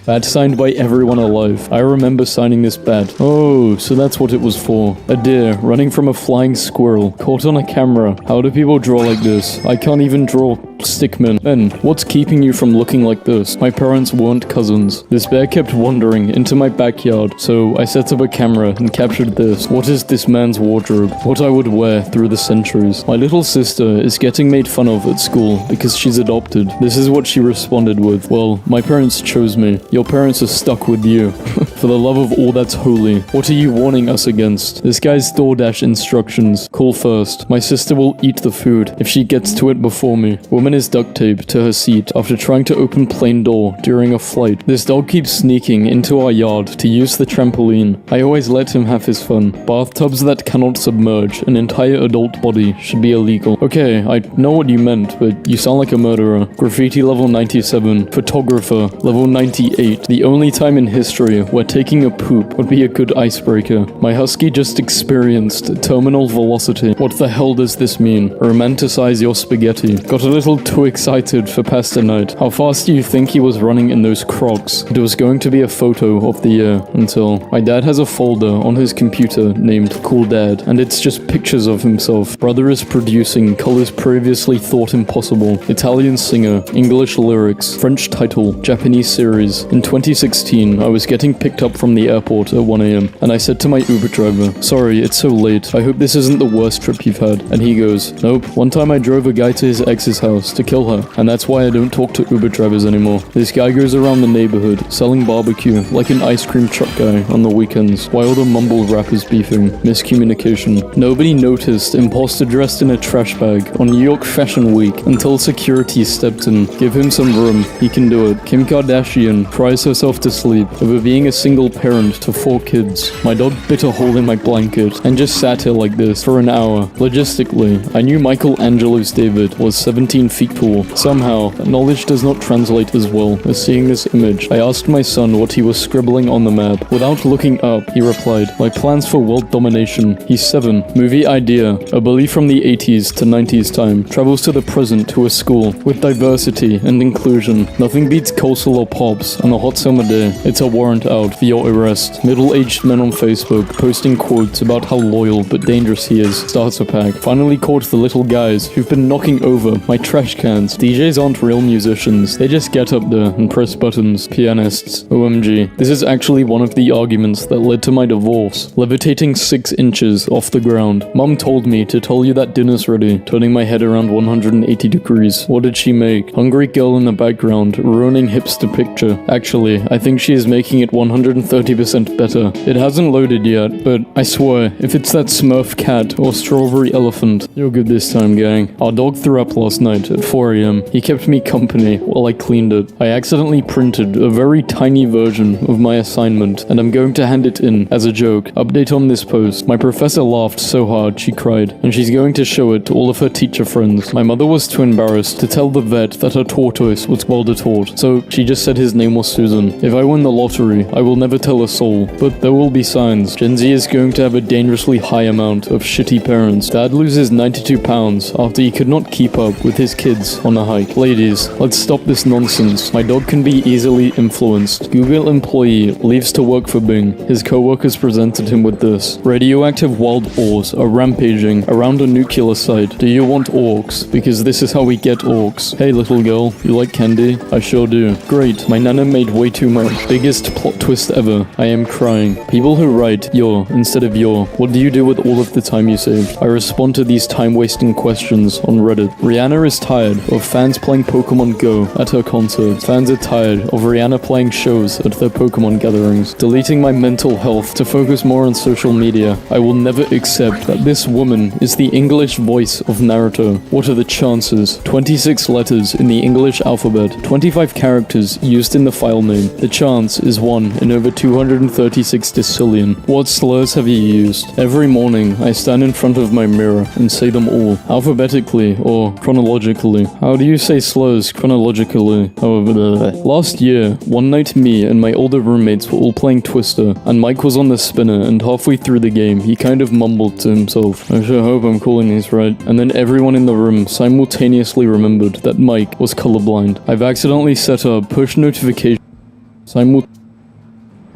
Bat signed by everyone alive. I remember signing this bat. Oh, so that's what it was for. A deer running from a flying squirrel, caught on a camera. How do people draw like this? I can't even draw stickmen. Ben, what's keeping you from looking like this? My parents weren't cousins. This bear kept wandering into my backyard, so I set up a camera and captured this. What is this man's wardrobe? What I would wear through the centuries. My little sister is getting made fun of at school because she's adopted. This is what she responded with. Well, my parents chose me. Your parents are stuck with you. For the love of all that's holy, what are you warning us against? This guy's DoorDash instructions. Call first. My sister will eat the food if she gets to it before me. Woman is duct taped to her seat after trying to open plane door during a flight. This dog keeps sneaking into our yard to use the trampoline. I always let him have his fun. Bathtubs that cannot submerge an entire adult body should be illegal. Okay, I know what you meant, but you sound like a murderer. Graffiti level 97. Photographer level 98. The only time in history where taking a poop would be a good icebreaker. My husky just experienced terminal velocity. What the hell does this mean? Romanticize your spaghetti. Got a little too excited for pasta night. How fast do you think he was running in those Crocs? It was going to be a photo of the year until my dad has a folder on his computer named Cool Dad, and it's just pictures of himself. Brother is producing colors previously thought impossible. Italian singer, English lyrics, French title, Japanese series. In 2016, I was getting picked up from the airport at 1 a.m. and I said to my Uber driver, "Sorry, it's so late. I hope this isn't the worst trip you've had." And he goes, "Nope. One time I drove a guy to his ex's house to kill her, and that's why I don't talk to Uber drivers anymore. This guy goes around the neighborhood selling barbecue like an ice cream truck guy on the weekends while the mumble rappers beefing. Miscommunication. Nobody noticed imposter dressed in a trash bag on New York Fashion Week until security stepped in. Give him some room. He can do it. Kim Kardashian cries herself to sleep over being a single parent to 4 kids. My dog bit a hole in my blanket and just sat here like this for an hour. Logistically, I knew Michelangelo's David was 17 feet tall. Somehow, that knowledge does not translate as well as seeing this image. I asked my son what he was scribbling on the map. Without looking up, he replied, "My plans for world domination." He's 7. Movie idea. A bully from the 80s to 90s time travels to the present to a school with diversity and inclusion. Nothing beats coleslaw pops on a hot summer day. It's a warrant out. for your arrest. Middle-aged men on Facebook posting quotes about how loyal but dangerous he is. Starter pack. Finally caught the little guys who've been knocking over my trash cans. DJs aren't real musicians. They just get up there and press buttons. Pianists. OMG. This is actually one of the arguments that led to my divorce. Levitating 6 inches off the ground. Mum told me to tell you that dinner's ready, turning my head around 180 degrees. What did she make? Hungry girl in the background, ruining hipster picture. Actually, I think she is making it 130% better. It hasn't loaded yet, but I swear, if it's that Smurf cat or strawberry elephant, you're good this time, gang. Our dog threw up last night at 4 AM. He kept me company while I cleaned it. I accidentally printed a very tiny version of my assignment, and I'm going to hand it in as a joke. Update on this post. My professor laughed so hard she cried, and she's going to show it to all of her teacher friends. My mother was too embarrassed to tell the vet that her tortoise was well-taught, so she just said his name was Susan. If I win the lottery, I will never tell a soul, but there will be signs. Gen Z is going to have a dangerously high amount of shitty parents. Dad loses 92 pounds after he could not keep up with his kids on a hike. Ladies, let's stop this nonsense. My dog can be easily influenced. Google employee leaves to work for Bing. His co-workers presented him with this. Radioactive wild boars are rampaging around a nuclear site. Do you want orcs? Because this is how we get orcs. Hey little girl, you like candy? I sure do. Great, my nana made way too much. Biggest plot twist ever. I am crying. People who write your instead of your. What do you do with all of the time you saved? I respond to these time-wasting questions on Reddit. Rihanna is tired of fans playing Pokemon Go at her concerts. Fans are tired of Rihanna playing shows at their Pokemon gatherings. Deleting my mental health to focus more on social media. I will never accept that this woman is the English voice of Naruto. What are the chances? 26 letters in the English alphabet. 25 characters used in the file name. The chance is 1 in over 236 decillion. What slurs have you used? Every morning, I stand in front of my mirror and say them all, alphabetically or chronologically. How do you say slurs chronologically? Last year, one night me and my older roommates were all playing Twister, and Mike was on the spinner, and halfway through the game, he kind of mumbled to himself, I sure hope I'm calling these right. And then everyone in the room simultaneously remembered that Mike was colorblind. I've accidentally set up push notifications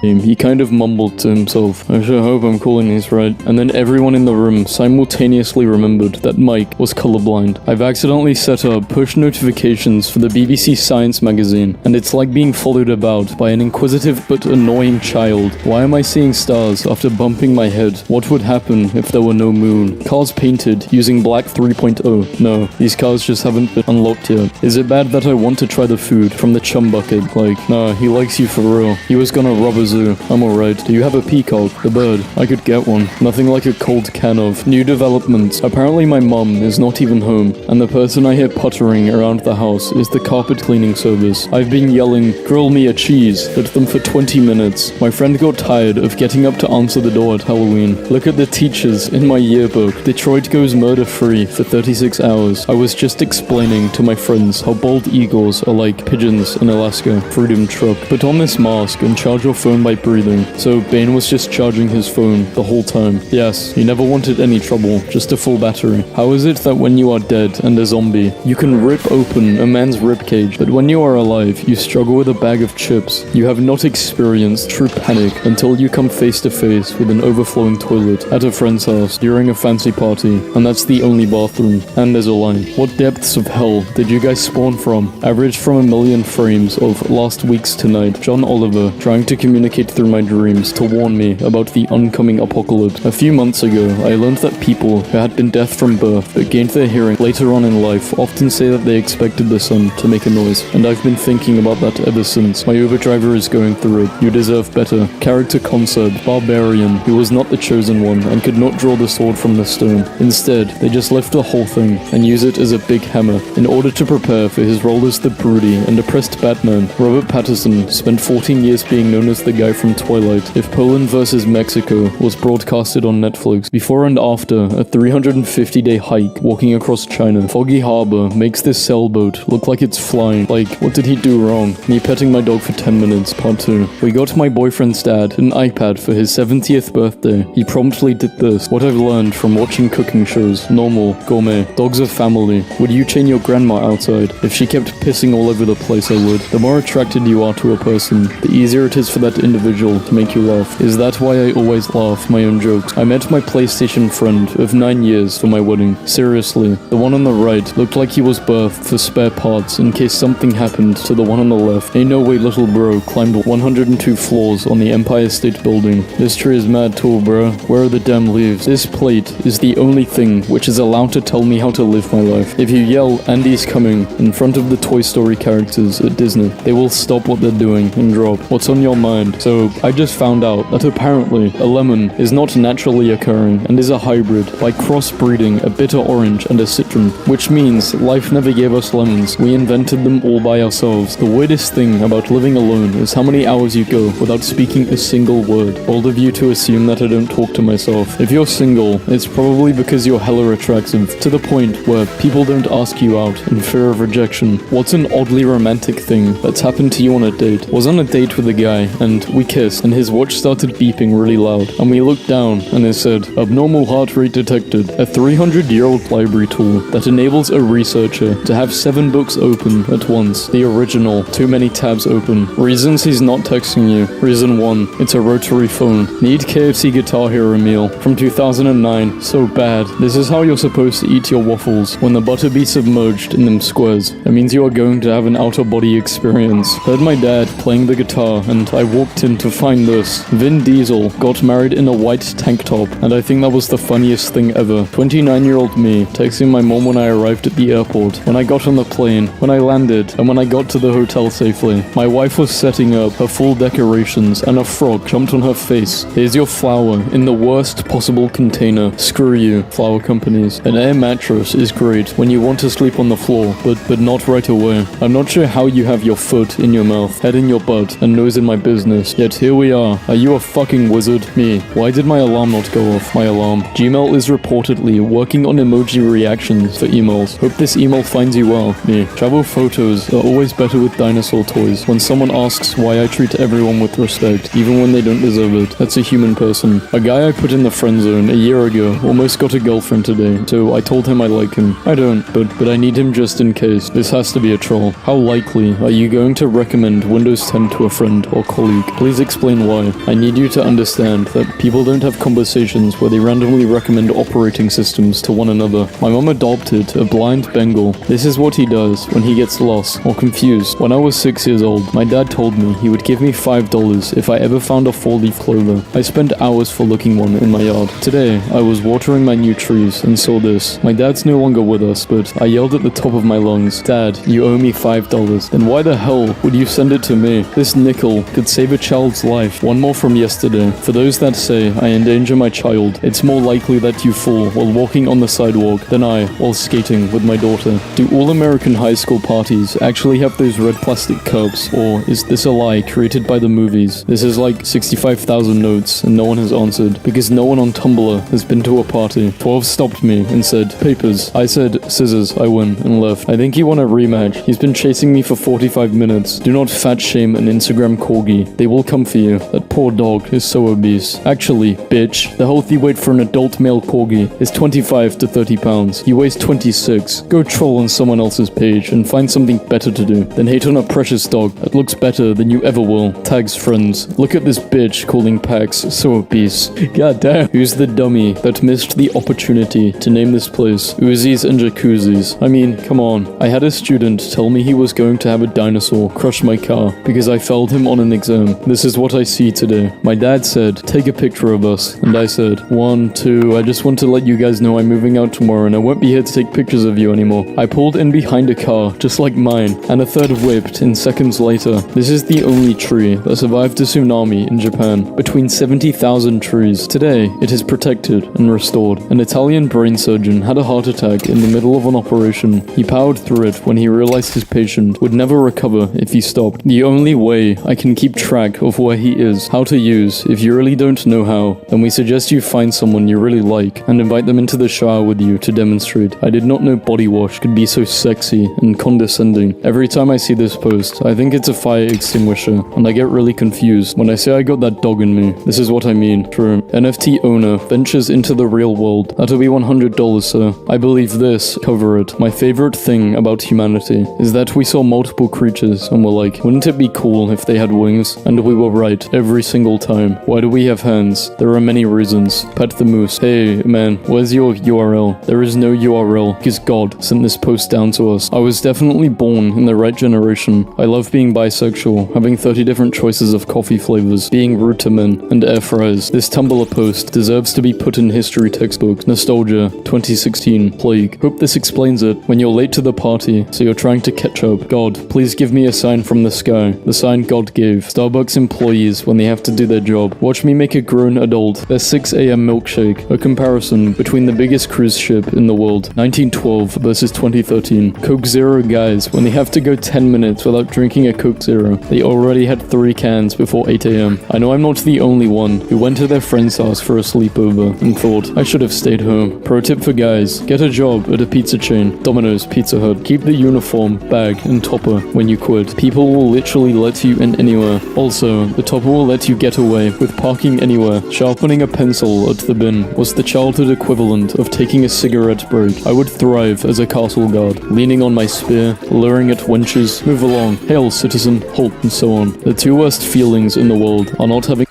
he kind of mumbled to himself, I sure hope I'm calling these right. And then everyone in the room simultaneously remembered that Mike was colorblind. I've accidentally set up push notifications for the BBC Science magazine, and it's like being followed about by an inquisitive but annoying child. Why am I seeing stars after bumping my head? What would happen if there were no moon? Cars painted using black 3.0. No, these cars just haven't been unlocked yet. Is it bad that I want to try the food from the chum bucket? Like, nah, he likes you for real. He was gonna rob us. I'm alright. Do you have a peacock? The bird. I could get one. Nothing like a cold can of new developments. Apparently my mum is not even home, and the person I hear puttering around the house is the carpet cleaning service. I've been yelling, grill me a cheese, at them for 20 minutes. My friend got tired of getting up to answer the door at Halloween. Look at the teachers in my yearbook. Detroit goes murder-free for 36 hours. I was just explaining to my friends how bald eagles are like pigeons in Alaska. Freedom truck. Put on this mask and charge your phone by breathing. So Bane was just charging his phone the whole time. Yes, he never wanted any trouble, just a full battery. How is it that when you are dead and a zombie, you can rip open a man's ribcage, but when you are alive, you struggle with a bag of chips? You have not experienced true panic until you come face to face with an overflowing toilet at a friend's house during a fancy party, and that's the only bathroom. And there's a line. What depths of hell did you guys spawn from? Averaged from 1 million frames of Last Week's Tonight. John Oliver trying to communicate through my dreams to warn me about the oncoming apocalypse. A few months ago, I learned that people who had been deaf from birth but gained their hearing later on in life often say that they expected the sun to make a noise, and I've been thinking about that ever since. My Uber driver is going through it. You deserve better. Character concept, barbarian, who was not the chosen one and could not draw the sword from the stone. Instead, they just left the whole thing and use it as a big hammer. In order to prepare for his role as the broody and oppressed Batman, Robert Pattinson spent 14 years being known as the guy from Twilight. If Poland vs. Mexico was broadcasted on Netflix, before and after a 350-day hike walking across China, Foggy Harbor makes this sailboat look like it's flying. Like, what did he do wrong? Me petting my dog for 10 minutes, part 2. We got my boyfriend's dad an iPad for his 70th birthday. He promptly did this. What I've learned from watching cooking shows. Normal, gourmet, dogs are family. Would you chain your grandma outside? If she kept pissing all over the place, I would. The more attracted you are to a person, the easier it is for that individual to make you laugh. Is that why I always laugh my own jokes? I met my PlayStation friend of 9 years for my wedding. Seriously, the one on the right looked like he was birthed for spare parts in case something happened to the one on the left. Ain't no way little bro climbed 102 floors on the Empire State Building. This tree is mad tall, bro. Where are the damn leaves? This plate is the only thing which is allowed to tell me how to live my life. If you yell, "Andy's coming," in front of the Toy Story characters at Disney, they will stop what they're doing and drop. What's on your mind? So, I just found out that apparently a lemon is not naturally occurring and is a hybrid by crossbreeding a bitter orange and a citron, which means life never gave us lemons. We invented them all by ourselves. The weirdest thing about living alone is how many hours you go without speaking a single word. Bold of you to assume that I don't talk to myself. If you're single, it's probably because you're hella attractive, to the point where people don't ask you out in fear of rejection. What's an oddly romantic thing that's happened to you on a date? Was on a date with a guy, and we kissed, and his watch started beeping really loud, and we looked down, and it said, "Abnormal heart rate detected," a 300-year-old library tool that enables a researcher to have 7 books open at once. The original, too many tabs open. Reasons he's not texting you. Reason 1, it's a rotary phone. Need KFC Guitar Hero meal from 2009. So bad. This is how you're supposed to eat your waffles when the butter be submerged in them squares. It means you are going to have an out-of-body experience. Heard my dad playing the guitar, and I walked in to find this. Vin Diesel got married in a white tank top, and I think that was the funniest thing ever. 29-year-old me texting my mom when I arrived at the airport, when I got on the plane, when I landed, and when I got to the hotel safely. My wife was setting up her full decorations, and a frog jumped on her face. Here's your flower in the worst possible container. Screw you, flower companies. An air mattress is great when you want to sleep on the floor, but not right away. I'm not sure how you have your foot in your mouth, head in your butt, and nose in my business. Yet here we are. Are you a fucking wizard? Me. Why did my alarm not go off? My alarm. Gmail is reportedly working on emoji reactions for emails. Hope this email finds you well. Me. Travel photos are always better with dinosaur toys. When someone asks why I treat everyone with respect, even when they don't deserve it, that's a human person. A guy I put in the friend zone a year ago almost got a girlfriend today, so I told him I like him. I don't, but I need him just in case. This has to be a troll. How likely are you going to recommend Windows 10 to a friend or colleague? Please explain why. I need you to understand that people don't have conversations where they randomly recommend operating systems to one another. My mom adopted a blind Bengal. This is what he does when he gets lost or confused. When I was 6 years old, my dad told me he would give me $5 if I ever found a 4-leaf clover. I spent hours for looking one in my yard. Today, I was watering my new trees and saw this. My dad's no longer with us, but I yelled at the top of my lungs, "Dad, you owe me $5. Then why the hell would you send it to me? This nickel could save a child's life." One more from yesterday. For those that say I endanger my child, it's more likely that you fall while walking on the sidewalk than I while skating with my daughter. Do all American high school parties actually have those red plastic cups, or is this a lie created by the movies? This is like 65,000 notes and no one has answered because no one on Tumblr has been to a party. 12 stopped me and said, "Papers." I said, "Scissors." I win and left. I think he won a rematch. He's been chasing me for 45 minutes. Do not fat shame an Instagram corgi. They will come for you. That poor dog is so obese. Actually, bitch, the healthy weight for an adult male corgi is 25 to 30 pounds. You weigh 26. Go troll on someone else's page and find something better to do than hate on a precious dog that looks better than you ever will. Tags friends. Look at this bitch calling Pax so obese. God damn. Who's the dummy that missed the opportunity to name this place Uzis and Jacuzzis? I mean, come on. I had a student tell me he was going to have a dinosaur crush my car because I failed him on an exam. This is what I see today. My dad said, "Take a picture of us." And I said, 1, 2, I just want to let you guys know I'm moving out tomorrow and I won't be here to take pictures of you anymore. I pulled in behind a car, just like mine, and a third whipped in seconds later. This is the only tree that survived a tsunami in Japan. Between 70,000 trees. Today, it is protected and restored. An Italian brain surgeon had a heart attack in the middle of an operation. He powered through it when he realized his patient would never recover if he stopped. The only way I can keep track of where he is, how to use, if you really don't know how, then we suggest you find someone you really like and invite them into the shower with you to demonstrate. I did not know body wash could be so sexy and condescending. Every time I see this post, I think it's a fire extinguisher, and I get really confused when I say I got that dog in me. This is what I mean. True. NFT owner ventures into the real world. That'll be $100, sir. I believe this. Cover it. My favorite thing about humanity is that we saw multiple creatures and were like, wouldn't it be cool if they had wings? And and we were right every single time. Why do we have hands? There are many reasons. Pet the moose. Hey, man, where's your URL? There is no URL, because God sent this post down to us. I was definitely born in the right generation. I love being bisexual, having 30 different choices of coffee flavors, being rude to men, and air fryers. This Tumblr post deserves to be put in history textbooks. Nostalgia, 2016, plague. Hope this explains it. When you're late to the party, so you're trying to catch up. God, please give me a sign from the sky. The sign God gave. Starbucks employees when they have to do their job. Watch me make a grown adult. Their 6 a.m. milkshake. A comparison between the biggest cruise ship in the world. 1912 versus 2013. Coke Zero guys when they have to go 10 minutes without drinking a Coke Zero. They already had 3 cans before 8 a.m. I know I'm not the only one who went to their friend's house for a sleepover and thought, I should have stayed home. Pro tip for guys, get a job at a pizza chain. Domino's, Pizza Hut. Keep the uniform, bag, and topper when you quit. People will literally let you in anywhere. Also, the topper will let you get away with parking anywhere. Sharpening a pencil at the bin was the childhood equivalent of taking a cigarette break. I would thrive as a castle guard, leaning on my spear, luring at wenches, move along, hail citizen, halt, and so on. The 2 worst feelings in the world are not having.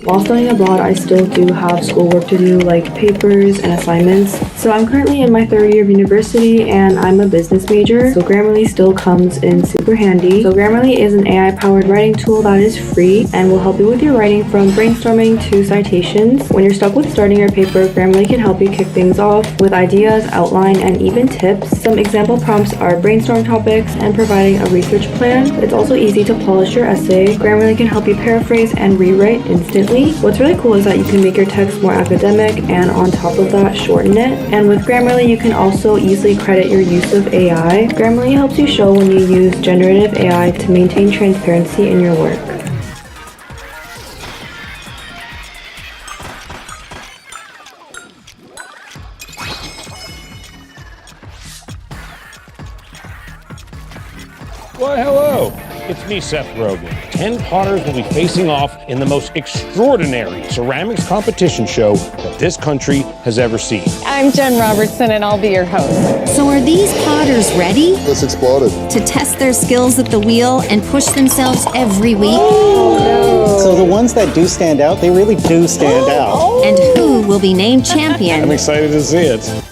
While studying abroad, I still do have schoolwork to do, like papers and assignments. So I'm currently in my 3rd year of university and I'm a business major, so Grammarly still comes in super handy. So Grammarly is an AI-powered writing tool that is free and will help you with your writing from brainstorming to citations. When you're stuck with starting your paper, Grammarly can help you kick things off with ideas, outline, and even tips. Some example prompts are brainstorm topics and providing a research plan. It's also easy to polish your essay. Grammarly can help you paraphrase and rewrite instantly. What's really cool is that you can make your text more academic and on top of that shorten it. And with Grammarly you can also easily credit your use of AI. Grammarly helps you show when you use generative AI to maintain transparency in your work. Why, hello. It's me, Seth Rogen. 10 potters will be facing off in the most extraordinary ceramics competition show that this country has ever seen. I'm Jen Robertson, and I'll be your host. So are these potters ready? This exploded. To test their skills at the wheel and push themselves every week? So the ones that do stand out, they really do stand out. And who will be named champion? I'm excited to see it.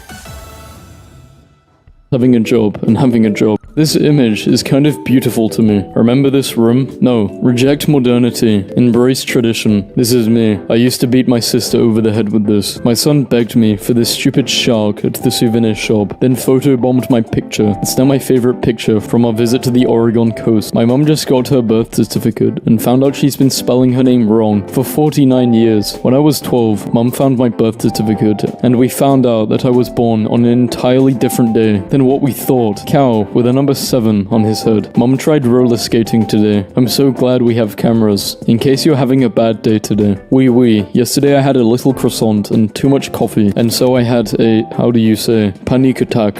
Having a job and having a job. This image is kind of beautiful to me. Remember this room? No. Reject modernity. Embrace tradition. This is me. I used to beat my sister over the head with this. My son begged me for this stupid shark at the souvenir shop, then photobombed my picture. It's now my favorite picture from our visit to the Oregon coast. My mom just got her birth certificate and found out she's been spelling her name wrong for 49 years. When I was 12, mom found my birth certificate, and we found out that I was born on an entirely different day than what we thought. Cow with a number 7 on his head. Mom tried roller skating today. I'm so glad we have cameras. In case you're having a bad day today. Oui. Yesterday I had a little croissant and too much coffee, and so I had a, how do you say, panic attack.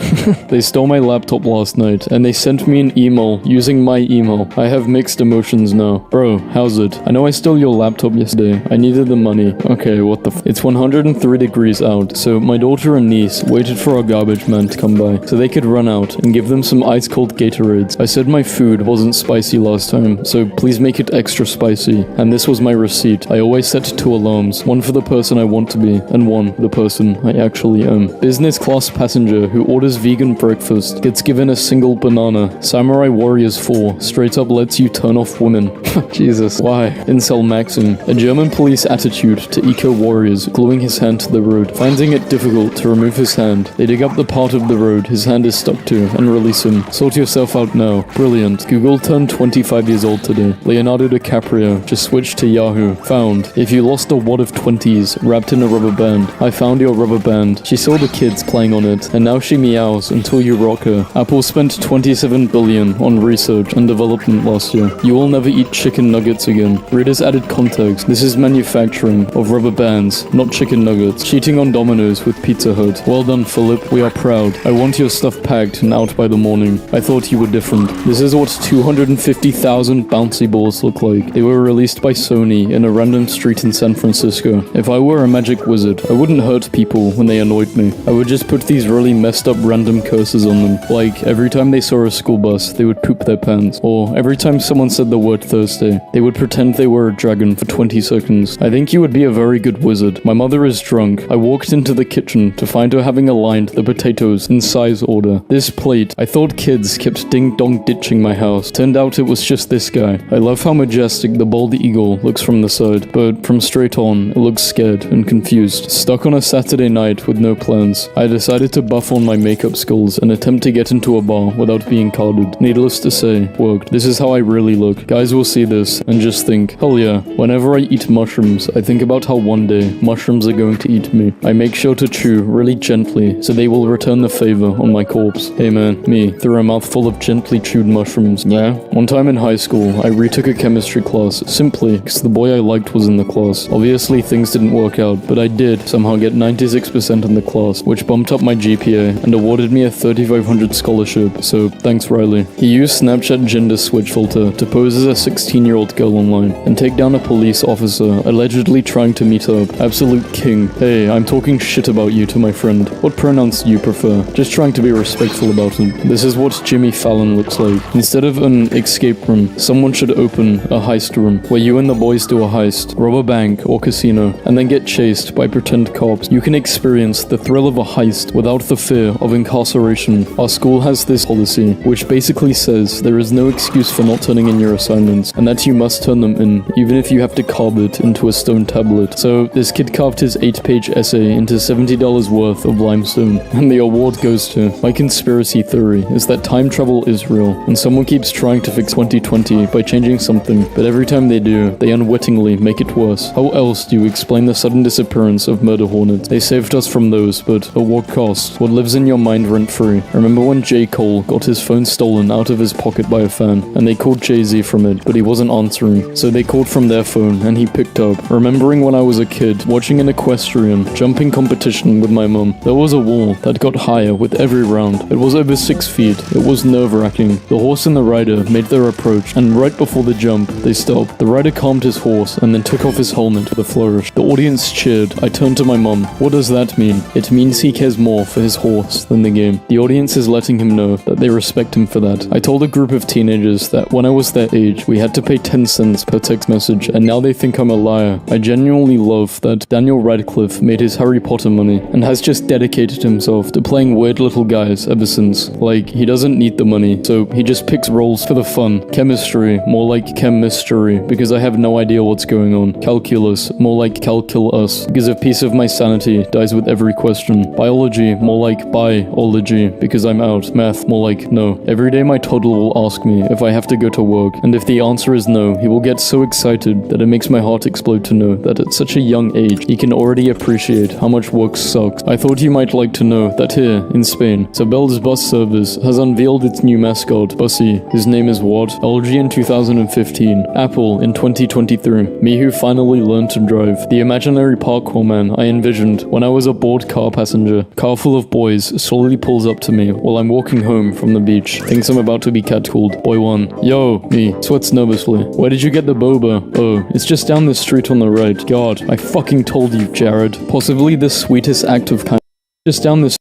They stole my laptop last night, and they sent me an email using my email. I have mixed emotions now. Bro, how's it? I know I stole your laptop yesterday. I needed the money. Okay, what the It's 103 degrees out, so my daughter and niece waited for our garbage man to come by, so they could run out and give them some ice cold Gatorades. I said my food wasn't spicy last time, so please make it extra spicy. And this was my receipt. I always set 2 alarms, one for the person I want to be, and one the person I actually am. Business class passenger who orders vegan breakfast gets given a single banana. Samurai Warriors 4 straight up lets you turn off women. Jesus, why? Incel Maxim. A German police attitude to eco warriors gluing his hand to the road. Finding it difficult to remove his hand, they dig up the part of the road his hand is stuck to and release him. Sort yourself out now. Brilliant. Google turned 25 years old today. Leonardo DiCaprio just switched to Yahoo. Found. If you lost a wad of 20s wrapped in a rubber band, I found your rubber band. She saw the kids playing on it, and now she meows until you rock her. Apple spent $27 billion on research and development last year. You will never eat chicken nuggets again. Readers added context. This is manufacturing of rubber bands, not chicken nuggets. Cheating on Domino's with Pizza Hut. Well done, Philip. We are proud. I want your stuff packed and out by the morning. I thought you were different. This is what 250,000 bouncy balls look like. They were released by Sony in a random street in San Francisco. If I were a magic wizard, I wouldn't hurt people when they annoyed me. I would just put these really messed up random curses on them. Like, every time they saw a school bus, they would poop their pants. Or every time someone said the word Thursday, they would pretend they were a dragon for 20 seconds. I think you would be a very good wizard. My mother is drunk. I walked into the kitchen to find her having aligned the potatoes in size order. This plate, I thought kids kept ding-dong ditching my house. Turned out it was just this guy. I love how majestic the bald eagle looks from the side, but from straight on, it looks scared and confused. Stuck on a Saturday night with no plans, I decided to buff on my makeup skills and attempt to get into a bar without being carded. Needless to say, worked. This is how I really look. Guys will see this and just think, hell yeah. Whenever I eat mushrooms, I think about how one day mushrooms are going to eat me. I make sure to chew really gently so they will return the favor on my corpse. Hey man, me, through a mouthful of gently chewed mushrooms. Yeah? One time in high school, I retook a chemistry class simply because the boy I liked was in the class. Obviously things didn't work out, but I did somehow get 96% in the class, which bumped up my GPA and awarded me a 3500 scholarship, so thanks Riley. He used Snapchat gender switch filter to pose as a 16-year-old girl online and take down a police officer allegedly trying to meet up. Absolute king. Hey, I'm talking shit about you to my friend. What pronouns do you prefer? Just trying to be respectful about it. This is what Jimmy Fallon looks like. Instead of an escape room, someone should open a heist room where you and the boys do a heist, rob a bank or casino, and then get chased by pretend cops. You can experience the thrill of a heist without the fear of incarceration. Our school has this policy, which basically says there is no excuse for not turning in your assignments, and that you must turn them in, even if you have to carve it into a stone tablet. So this kid carved his 8-page essay into $70 worth of limestone, and the award goes to... My conspiracy theory is that time travel is real, and someone keeps trying to fix 2020 by changing something, but every time they do, they unwittingly make it worse. How else do you explain the sudden disappearance of murder hornets? They saved us from those, but at what cost? What lives in your mind rent-free? Remember when J. Cole got his phone stolen out of his pocket by a fan, and they called Jay-Z from it, but he wasn't answering, so they called from their phone, and he picked up. Remembering when I was a kid, watching an equestrian jumping competition with my mum, there was a wall that got higher with every round. It was over 6 feet. It was nerve-wracking. The horse and the rider made their approach, and right before the jump, they stopped. The rider calmed his horse and then took off his helmet with a flourish. The audience cheered. I turned to my mum. What does that mean? It means he cares more for his horse than the game. The audience is letting him know that they respect him for that. I told a group of teenagers that when I was their age, we had to pay 10 cents per text message, and now they think I'm a liar. I genuinely love that Daniel Radcliffe made his Harry Potter money and has just dedicated himself to playing weird little guys ever since. Like, he doesn't need the money, so he just picks roles for the fun. Chemistry, more like chemistry, because I have no idea what's going on. Calculus, more like calculus, because a piece of my sanity dies with every question. Biology, more like biology, because I'm out. Math, more like no. Every day my toddler will ask me if I have to go to work, and if the answer is no, he will get so excited that it makes my heart explode to know that at such a young age, he can already appreciate how much work sucks. I thought you might like to know that here, in Spain, Sabel's bus service has unveiled its new mascot, Bussy. His name is what? LG in 2015, Apple in 2023. Me who finally learned to drive. The imaginary parkour man I envisioned when I was a bored car passenger. Car full of boys slowly pulls up to me while I'm walking home from the beach. Thinks I'm about to be catcalled. Boy 1. Yo, me. Sweats nervously. Where did you get the boba? Oh, it's just down the street on the right. God, I fucking told you, Jared. Possibly the sweetest act of kindness. Just down the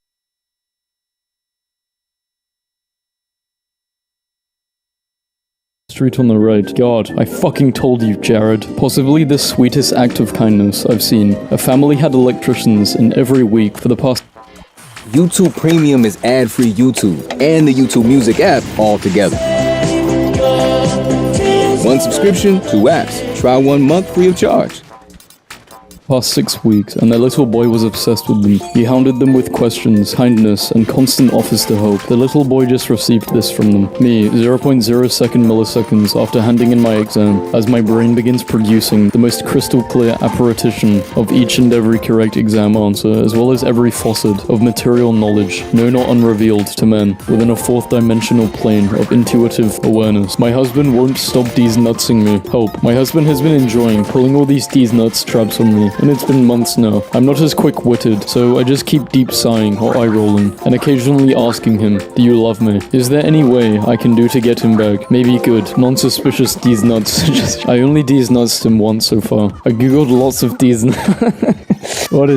street on the right. God, I fucking told you, Jared. Possibly the sweetest act of kindness I've seen. A family had electricians in every week for the past... YouTube Premium is ad-free YouTube and the YouTube Music app all together. One subscription, 2 apps. Try 1 month free of charge. Past 6 weeks, and their little boy was obsessed with them. He hounded them with questions, kindness, and constant offers to help. The little boy just received this from them. Me, 0.02 milliseconds after handing in my exam, as my brain begins producing the most crystal clear apparition of each and every correct exam answer, as well as every facet of material knowledge, known or unrevealed to men, within a 4th dimensional plane of intuitive awareness. My husband won't stop nutsing me. Help. My husband has been enjoying pulling all these nuts traps on me. and it's been months now. I'm not as quick-witted, so I just keep deep sighing or eye-rolling, and occasionally asking him, do you love me? Is there any way I can do to get him back? Maybe good, non-suspicious D's nuts. I only D's nuts him once so far. I googled lots of D's What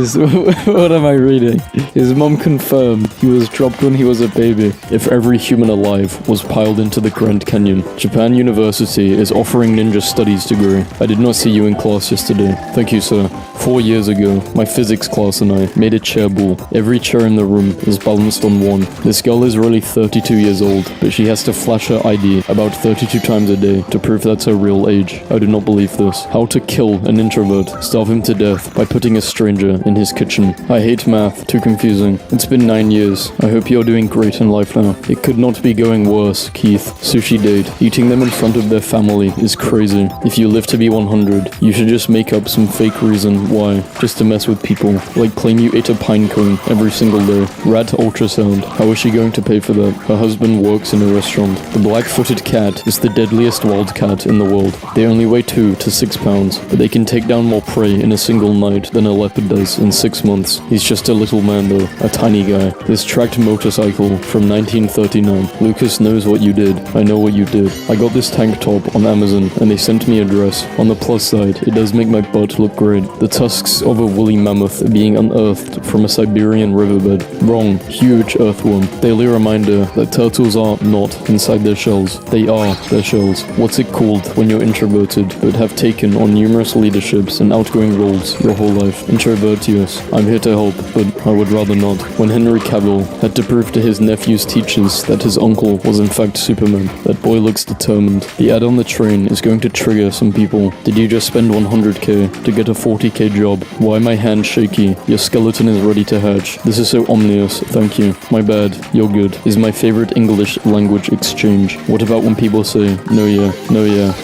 am I reading? His mom confirmed he was dropped when he was a baby. If every human alive was piled into the Grand Canyon, Japan University is offering ninja studies degree. I did not see you in class yesterday. Thank you, sir. 4 years ago, my physics class and I made a chair ball. Every chair in the room is balanced on one. This girl is really 32 years old, but she has to flash her ID about 32 times a day to prove that's her real age. I do not believe this. How to kill an introvert, starve him to death by putting a stranger in his kitchen. I hate math, too confusing. It's been 9 years. I hope you're doing great in life now. It could not be going worse, Keith. Sushi date. Eating them in front of their family is crazy. If you live to be 100, you should just make up some fake reason why, just to mess with people. Like claim you ate a pine cone every single day. Rat ultrasound. How is she going to pay for that? Her husband works in a restaurant. The black-footed cat is the deadliest wild cat in the world. They only weigh 2 to 6 pounds, but they can take down more prey in a single night than a leopard does in 6 months. He's just a little man though, a tiny guy. This tracked motorcycle from 1939. Lucas knows what you did. I know what you did. I got this tank top on Amazon and they sent me a dress. On the plus side, it does make my butt look great. The tusks of a woolly mammoth being unearthed from a Siberian riverbed. Wrong. Huge earthworm. Daily reminder that turtles are not inside their shells. They are their shells. What's it called when you're introverted but have taken on numerous leaderships and outgoing roles your whole life? Introvertius. I'm here to help, but I would rather not. When Henry Cavill had to prove to his nephew's teachers that his uncle was in fact Superman, that boy looks determined. The ad on the train is going to trigger some people. Did you just spend 100k to get a 40k job? Why my hand shaky? Your skeleton is ready to hatch. This is so ominous. Thank you. My bad. You're good. Is my favorite English language exchange. What about when people say, no yeah,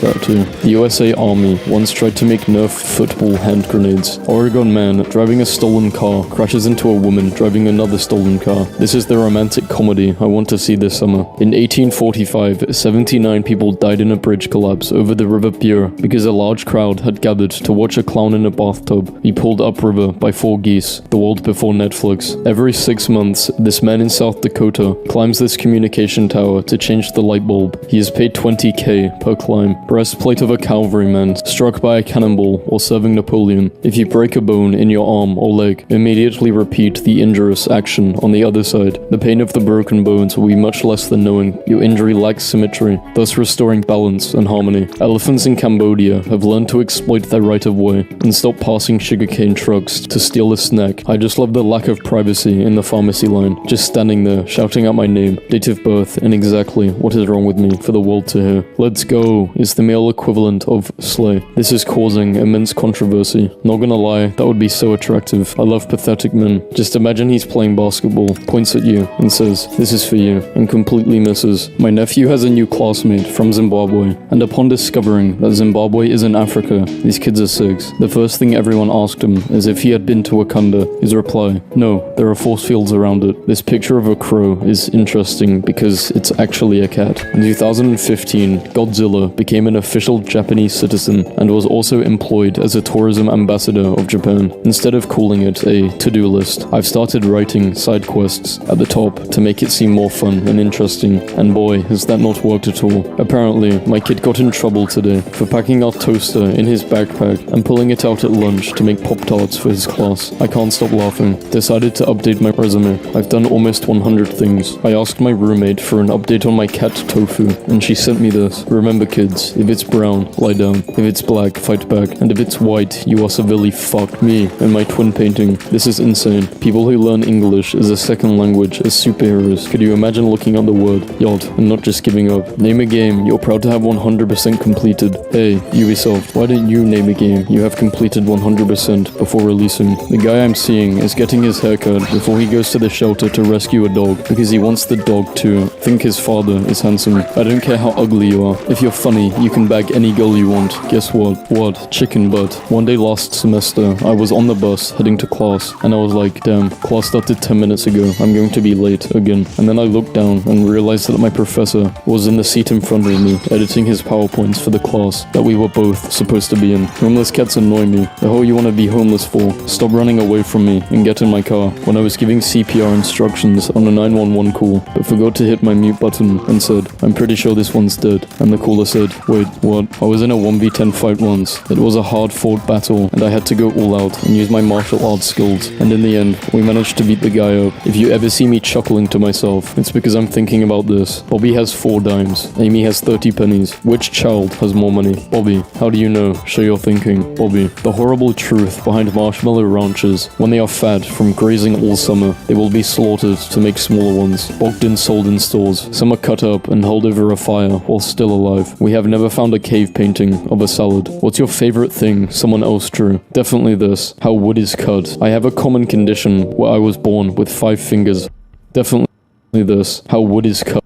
that too. The USA Army once tried to make Nerf football hand grenades. Oregon man driving a stolen car crashes into a woman driving another stolen car. This is the romantic comedy I want to see this summer. In 1845, 79 people died in a bridge collapse over the River Bure because a large crowd had gathered to watch a clown in a bathtub be pulled upriver by 4 geese, the world before Netflix. Every 6 months, this man in South Dakota climbs this communication tower to change the light bulb. He is paid 20k per climb. Breastplate of a cavalryman struck by a cannonball while serving Napoleon. If you break a bone in your arm or leg, immediately repeat the injurious action on the other side. The pain of the broken bones will be much less than knowing your injury lacks symmetry, thus restoring balance and harmony. Elephants in Cambodia have learned to exploit their right of way and stop passing sugarcane trucks to steal a snack. I just love the lack of privacy in the pharmacy line, just standing there shouting out my name, date of birth, and exactly what is wrong with me for the world to hear. Let's go is the male equivalent of slay. This is causing immense controversy. Not gonna lie, that would be so attractive. I love pathetic men. Just imagine he's playing basketball, points at you, and says, this is for you, and completely misses. My nephew has a new classmate from Zimbabwe, and upon discovering that Zimbabwe is in Africa, these kids are 6. The first thing everyone asked him is if he had been to Wakanda. His reply, no, there are force fields around it. This picture of a crow is interesting because it's actually a cat. In 2015, Godzilla became an official Japanese citizen and was also employed as a tourism ambassador of Japan. Instead of calling it a to-do list, I've started writing side quests at the top to make it seem more fun and interesting, and boy, has that not worked at all. Apparently, my kid got in trouble today for packing our toaster in his backpack and pulling it out at lunch to make Pop-Tarts for his class. I can't stop laughing. Decided to update my resume. I've done almost 100 things. I asked my roommate for an update on my cat Tofu, and she sent me this. Remember kids, if it's brown, lie down. If it's black, fight back. And if it's white, you are severely fucked. Me and my twin painting. This is insane. People who learn English as a second language as superheroes. Could you imagine looking up the word yacht and not just giving up? Name a game you're proud to have 100% completed. Hey, Ubisoft, why don't you name a game you have completed 100% before releasing? The guy I'm seeing is getting his haircut before he goes to the shelter to rescue a dog because he wants the dog to think his father is handsome. I don't care how ugly you are. If you're funny, you can bag any girl you want. Guess what? What? Chicken butt. One day last semester, I was on the bus, heading to class, and I was like, damn, class started 10 minutes ago, I'm going to be late again. And then I looked down and realized that my professor was in the seat in front of me, editing his PowerPoints for the class that we were both supposed to be in. Homeless cats annoy me. The hell you want to be homeless for? Stop running away from me and get in my car. When I was giving CPR instructions on a 911 call, but forgot to hit my mute button and said, I'm pretty sure this one's dead. And the caller said, wait, what? I was in a 1v10 fight once. It was a hard-fought battle, and I had to go all out and use my martial arts skills. And in the end, we managed to beat the guy up. If you ever see me chuckling to myself, it's because I'm thinking about this. Bobby has 4 dimes. Amy has 30 pennies. Which child has more money? Bobby, how do you know? Show your thinking. Bobby, the horrible truth behind marshmallow ranches. When they are fat from grazing all summer, they will be slaughtered to make smaller ones, boxed and sold in stores. Some are cut up and held over a fire while still alive. We have never found a cave painting of a salad. What's your favorite thing someone else drew? Definitely this. How wood is cut. I have a common condition where I was born with 5 fingers. Definitely this. How wood is cut.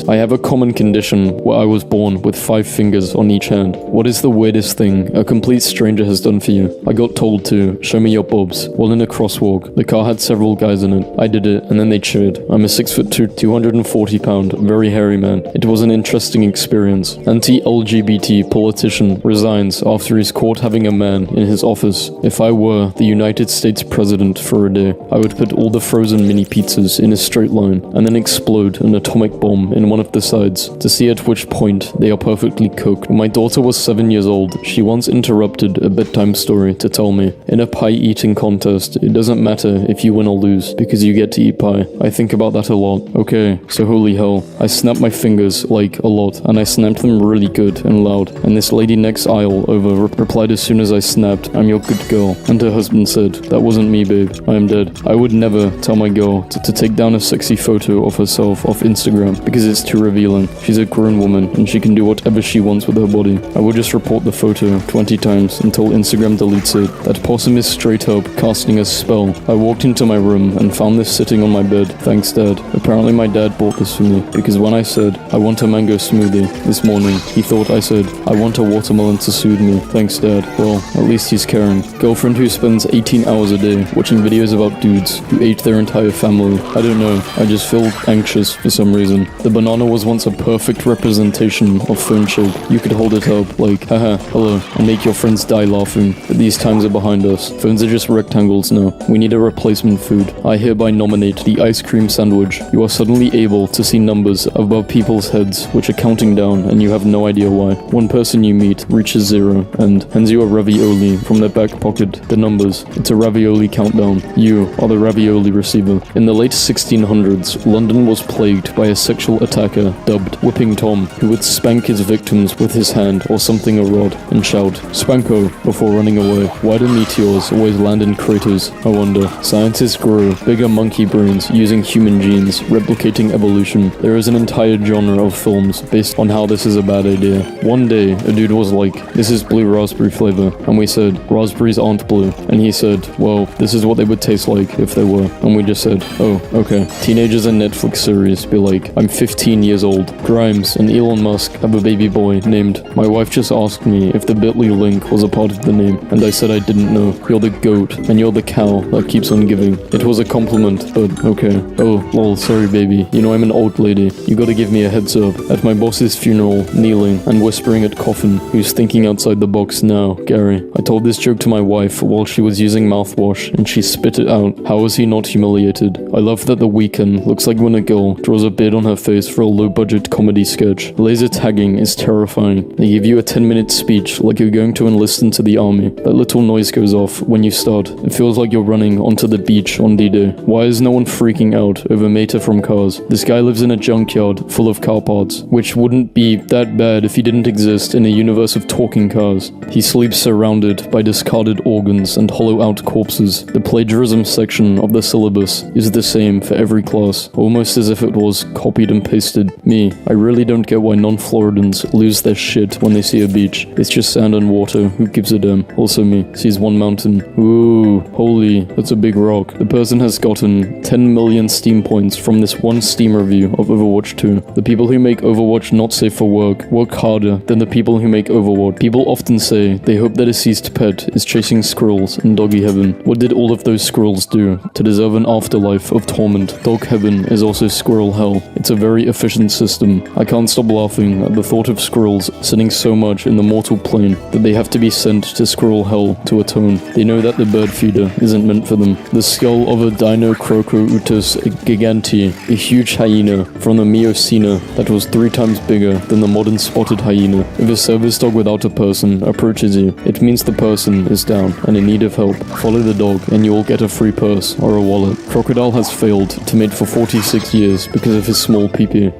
I have a common condition where I was born with 5 fingers on each hand. What is the weirdest thing a complete stranger has done for you? I got told to show me your bobs while in a crosswalk. The car had several guys in it. I did it and then they cheered. I'm a 6'2", 240 pound, very hairy man. It was an interesting experience. Anti-LGBT politician resigns after he's caught having a man in his office. If I were the United States president for a day, I would put all the frozen mini pizzas in a straight line and then explode an atomic bomb in one of the sides to see at which point they are perfectly cooked. When my daughter was 7 years old, she once interrupted a bedtime story to tell me, in a pie eating contest, it doesn't matter if you win or lose because you get to eat pie. I think about that a lot. Okay, so holy hell, I snapped my fingers like a lot, and I snapped them really good and loud, and this lady next aisle over replied as soon as I snapped, I'm your good girl, and her husband said, that wasn't me, babe, I am dead. I would never tell my girl to take down a sexy photo of herself off Instagram because it's too revealing. She's a grown woman and she can do whatever she wants with her body. I will just report the photo 20 times until Instagram deletes it. That possum is straight up casting a spell. I walked into my room and found this sitting on my bed. Thanks, Dad. Apparently my dad bought this for me because when I said I want a mango smoothie this morning, he thought I said I want a watermelon to soothe me. Thanks, Dad. Well, at least he's caring. Girlfriend who spends 18 hours a day watching videos about dudes who ate their entire family. I don't know. I just feel anxious for some reason. The banana was once a perfect representation of phone shape. You could hold it up like, haha, hello, and make your friends die laughing. But these times are behind us. Phones are just rectangles now. We need a replacement food. I hereby nominate the ice cream sandwich. You are suddenly able to see numbers above people's heads, which are counting down, and you have no idea why. One person you meet reaches 0 and hands you a ravioli from their back pocket. The numbers. It's a ravioli countdown. You are the ravioli receiver. In the late 1600s, London was plagued by a sexual attacker dubbed Whipping Tom, who would spank his victims with his hand or something a rod and shout, "Spanko," before running away. Why do meteors always land in craters? I wonder. Scientists grow bigger monkey brains using human genes, replicating evolution. There is an entire genre of films based on how this is a bad idea. One day, a dude was like, this is blue raspberry flavor, and we said, raspberries aren't blue. And he said, well, this is what they would taste like if they were. And we just said, oh, okay. Teenagers in Netflix series be like, I'm 15 years old. Grimes and Elon Musk have a baby boy named. My wife just asked me if the bit.ly link was a part of the name, and I said I didn't know. You're the goat, and you're the cow that keeps on giving. It was a compliment, but okay. Oh, lol, sorry baby. You know I'm an old lady. You gotta give me a heads up. At my boss's funeral, kneeling and whispering at coffin, who's thinking outside the box now, Gary. I told this joke to my wife while she was using mouthwash, and she spit it out. How was he not humiliated? I love that The Weeknd looks like when a girl draws a beard on her face for a low-budget comedy sketch. Laser tagging is terrifying. They give you a 10-minute speech like you're going to enlist into the army. That little noise goes off when you start. It feels like you're running onto the beach on D-Day. Why is no one freaking out over Meta from Cars? This guy lives in a junkyard full of car parts, which wouldn't be that bad if he didn't exist in a universe of talking cars. He sleeps surrounded by discarded organs and hollow-out corpses. The plagiarism section of the syllabus is the same for every class, almost as if it was copied and and pasted. Me, I really don't get why non-Floridans lose their shit when they see a beach. It's just sand and water, who gives a damn? Also me, sees one mountain. Ooh, holy, that's a big rock. The person has gotten 10 million Steam points from this one Steam review of Overwatch 2. The people who make Overwatch not safe for work harder than the people who make Overwatch. People often say they hope their deceased pet is chasing squirrels in doggy heaven. What did all of those squirrels do to deserve an afterlife of torment? Dog heaven is also squirrel hell. It's a very efficient system. I can't stop laughing at the thought of squirrels sinning so much in the mortal plane that they have to be sent to squirrel hell to atone. They know that the bird feeder isn't meant for them. The skull of a Dinocrocoutus gigantea, a huge hyena from the Miocene that was 3 times bigger than the modern spotted hyena. If a service dog without a person approaches you, it means the person is down and in need of help. Follow the dog and you will get a free purse or a wallet. Crocodile has failed to mate for 46 years because of his small pee-pee.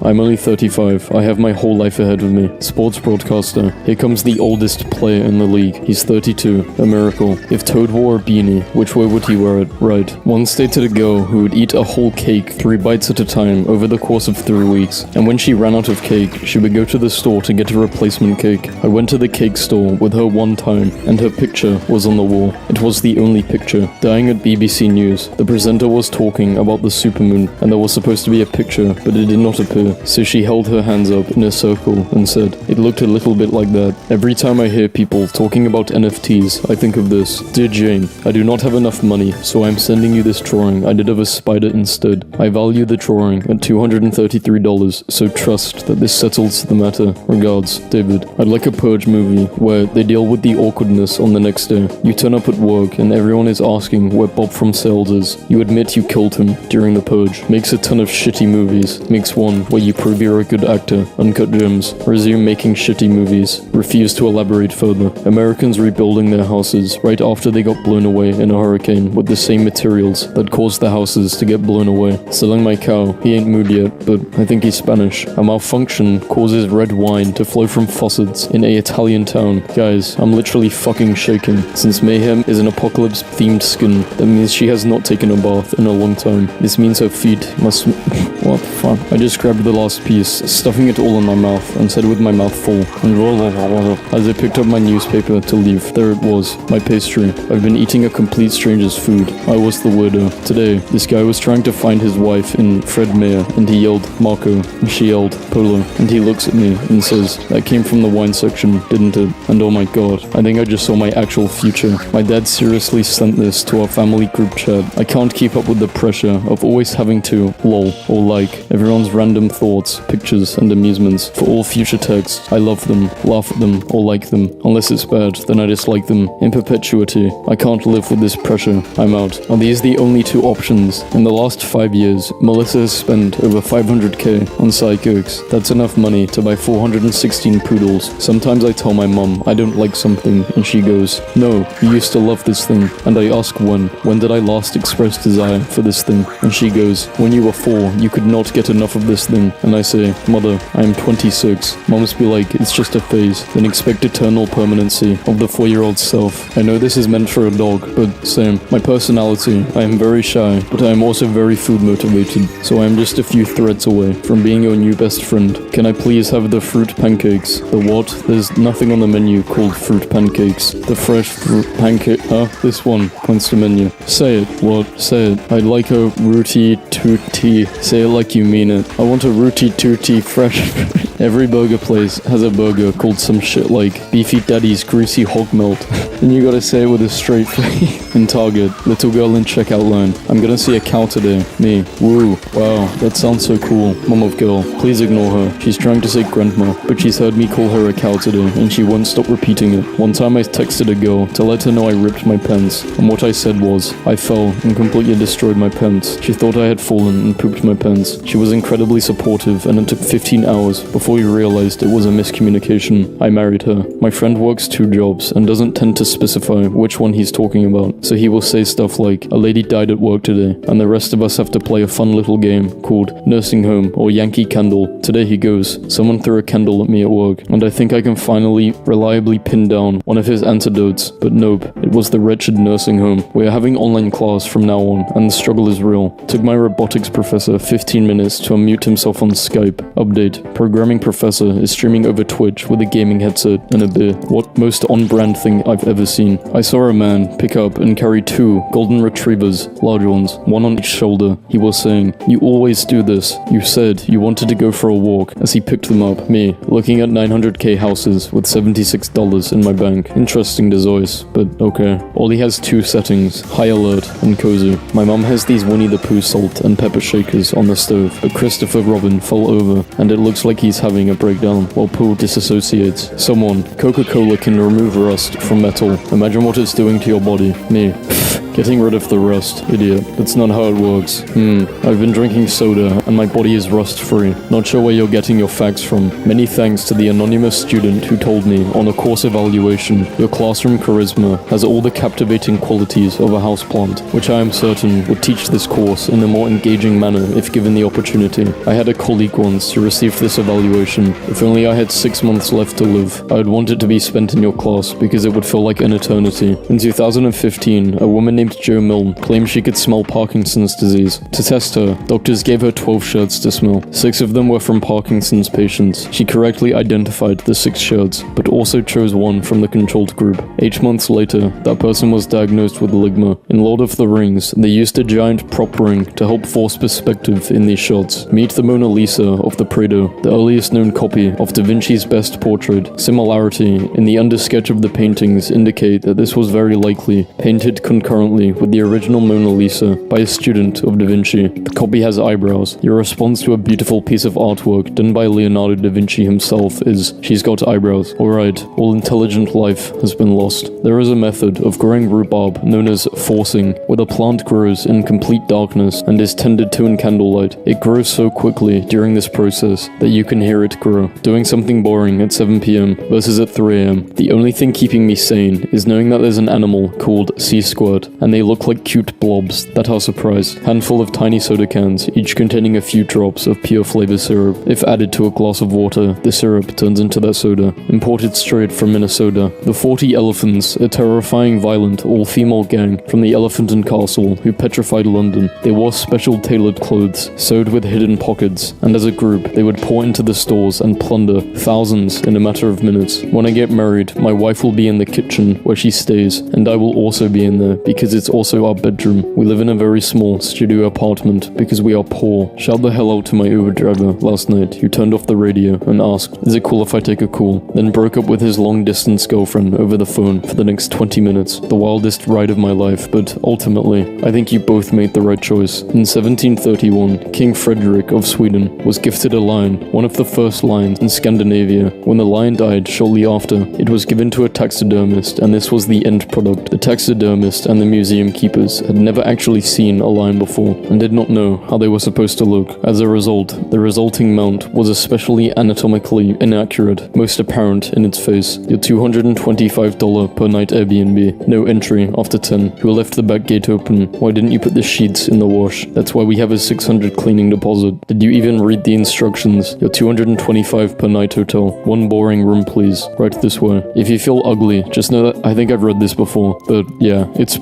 I'm only 35. I have my whole life ahead of me. Sports broadcaster. Here comes the oldest player in the league. He's 32. A miracle. If Toad wore a beanie, which way would he wear it? Right. Once dated a girl who would eat a whole cake 3 bites at a time over the course of 3 weeks. And when she ran out of cake, she would go to the store to get a replacement cake. I went to the cake store with her one time, and her picture was on the wall. It was the only picture. Dying at BBC News. The presenter was talking about the supermoon, and there was supposed to be a picture, but it did not appear. So she held her hands up in a circle and said, "It looked a little bit like that." Every time I hear people talking about NFTs, I think of this. Dear Jane, I do not have enough money, so I'm sending you this drawing I did of a spider instead. I value the drawing at $233, so trust that this settles the matter. Regards, David. I'd like a Purge movie where they deal with the awkwardness on the next day. You turn up at work and everyone is asking where Bob from Sales is. You admit you killed him during the Purge. Makes a ton of shitty movies. Makes one where you prove you're a good actor. Uncut Gems. Resume making shitty movies. Refuse to elaborate further. Americans rebuilding their houses right after they got blown away in a hurricane with the same materials that caused the houses to get blown away. Selling my cow. He ain't moved yet, but I think he's Spanish. A malfunction causes red wine to flow from faucets in a Italian town. Guys, I'm literally fucking shaking. Since Mayhem is an apocalypse-themed skin, that means she has not taken a bath in a long time. This means her feet must... What the fuck? I just grabbed the last piece, stuffing it all in my mouth, and said with my mouth full, as I picked up my newspaper to leave. There it was, my pastry. I've been eating a complete stranger's food. I was the weirdo. Today, this guy was trying to find his wife in Fred Meyer, and he yelled, Marco, and she yelled, Polo, and he looks at me and says, that came from the wine section, didn't it? And oh my god, I think I just saw my actual future. My dad seriously sent this to our family group chat. I can't keep up with the pressure of always having to, lol, or like, everyone's random thoughts, pictures, and amusements. For all future texts, I love them, laugh at them, or like them. Unless it's bad, then I dislike them. In perpetuity. I can't live with this pressure. I'm out. Are these the only 2 options? In the last 5 years, Melissa has spent over 500k on psychics. That's enough money to buy 416 poodles. Sometimes I tell my mum I don't like something, and she goes, no, you used to love this thing. And I ask when did I last express desire for this thing? And she goes, when you were 4, you could not get enough of this thing. And I say, mother, I am 26. Mums be like, it's just a phase. Then expect eternal permanency of the 4-year-old self. I know this is meant for a dog, but same. My personality, I am very shy, but I am also very food motivated. So I am just a few threads away from being your new best friend. Can I please have the fruit pancakes? The what? There's nothing on the menu called fruit pancakes. The fresh fruit pancake. Huh? This one points to menu. Say it. What? Say it. I'd like a rooty tooty. Say it like you mean it. I want a rooty tooty fresh. Every burger place has a burger called some shit like Beefy Daddy's Greasy Hog Melt. And you gotta say it with a straight face. In Target, little girl in checkout line. I'm gonna see a cow today. Me. Woo. Wow, that sounds so cool. Mom of girl, please ignore her. She's trying to say grandma, but she's heard me call her a cow today, and she won't stop repeating it. One time I texted a girl to let her know I ripped my pants, and what I said was, I fell and completely destroyed my pants. She thought I had fallen and pooped my pants. She was incredibly supportive, and it took 15 hours before before we realized it was a miscommunication, I married her. My friend works 2 jobs and doesn't tend to specify which one he's talking about, so he will say stuff like, a lady died at work today, and the rest of us have to play a fun little game called Nursing Home or Yankee Candle. Today he goes, someone threw a candle at me at work, and I think I can finally reliably pin down one of his antidotes, but nope, it was the wretched nursing home. We are having online class from now on, and the struggle is real. Took my robotics professor 15 minutes to unmute himself on Skype. Update, programming professor is streaming over Twitch with a gaming headset and a beer. What most on-brand thing I've ever seen. I saw a man pick up and carry 2 golden retrievers, large ones, one on each shoulder. He was saying, "You always do this. You said you wanted to go for a walk," as he picked them up. Me, looking at 900k houses with $76 in my bank. Interesting device, but okay. Ollie has 2 settings, high alert and cozy. My mum has these Winnie the Pooh salt and pepper shakers on the stove, but Christopher Robin fell over, and it looks like he's having a breakdown while Pooh disassociates. Someone, Coca-Cola can remove rust from metal. Imagine what it's doing to your body. Me. Getting rid of the rust, idiot. That's not how it works. I've been drinking soda and my body is rust-free. Not sure where you're getting your facts from. Many thanks to the anonymous student who told me on a course evaluation, your classroom charisma has all the captivating qualities of a houseplant, which I am certain would teach this course in a more engaging manner if given the opportunity. I had a colleague once who received this evaluation. If only I had 6 months left to live, I would want it to be spent in your class because it would feel like an eternity. In 2015, a woman named Jo Milne claimed she could smell Parkinson's disease. To test her, doctors gave her 12 shirts to smell. 6 of them were from Parkinson's patients. She correctly identified the 6 shirts, but also chose 1 from the controlled group. 8 months later, that person was diagnosed with ligma. In Lord of the Rings, they used a giant prop ring to help force perspective in these shots. Meet the Mona Lisa of the Prado, the earliest known copy of Da Vinci's best portrait. Similarity in the undersketch of the paintings indicate that this was very likely painted concurrently with the original Mona Lisa by a student of Da Vinci. The copy has eyebrows. Your response to a beautiful piece of artwork done by Leonardo da Vinci himself is, she's got eyebrows. Alright, all intelligent life has been lost. There is a method of growing rhubarb known as forcing, where the plant grows in complete darkness and is tended to in candlelight. It grows so quickly during this process that you can hear it grow. Doing something boring at 7 p.m. versus at 3 a.m. The only thing keeping me sane is knowing that there's an animal called sea squirt, and they look like cute blobs that are surprised. Handful of tiny soda cans, each containing a few drops of pure flavor syrup. If added to a glass of water, the syrup turns into that soda. Imported straight from Minnesota. The 40 Elephants, a terrifying, violent, all-female gang from the Elephant and Castle who petrified London. They wore special tailored clothes, sewed with hidden pockets, and as a group, they would pour into the stores and plunder thousands in a matter of minutes. When I get married, my wife will be in the kitchen where she stays, and I will also be in there because it's also our bedroom. We live in a very small studio apartment because we are poor. Shout the hell out to my Uber driver last night who turned off the radio and asked, "Is it cool if I take a call?" Then broke up with his long-distance girlfriend over the phone for the next 20 minutes. The wildest ride of my life, but ultimately, I think you both made the right choice. In 1731, King Frederick of Sweden was gifted a lion, one of the first lions in Scandinavia. When the lion died shortly after, it was given to a taxidermist, and this was the end product. The taxidermist and the museum keepers had never actually seen a lion before, and did not know how they were supposed to look. As a result, the resulting mount was especially anatomically inaccurate, most apparent in its face. Your $225 per night Airbnb, no entry after 10. Who left the back gate open? Why didn't you put the sheets in the wash? That's why we have a 600 cleaning deposit. Did you even read the instructions? Your $225 per night hotel. 1 boring room please. Right this way. If you feel ugly, just know that I think I've read this before, but yeah, it's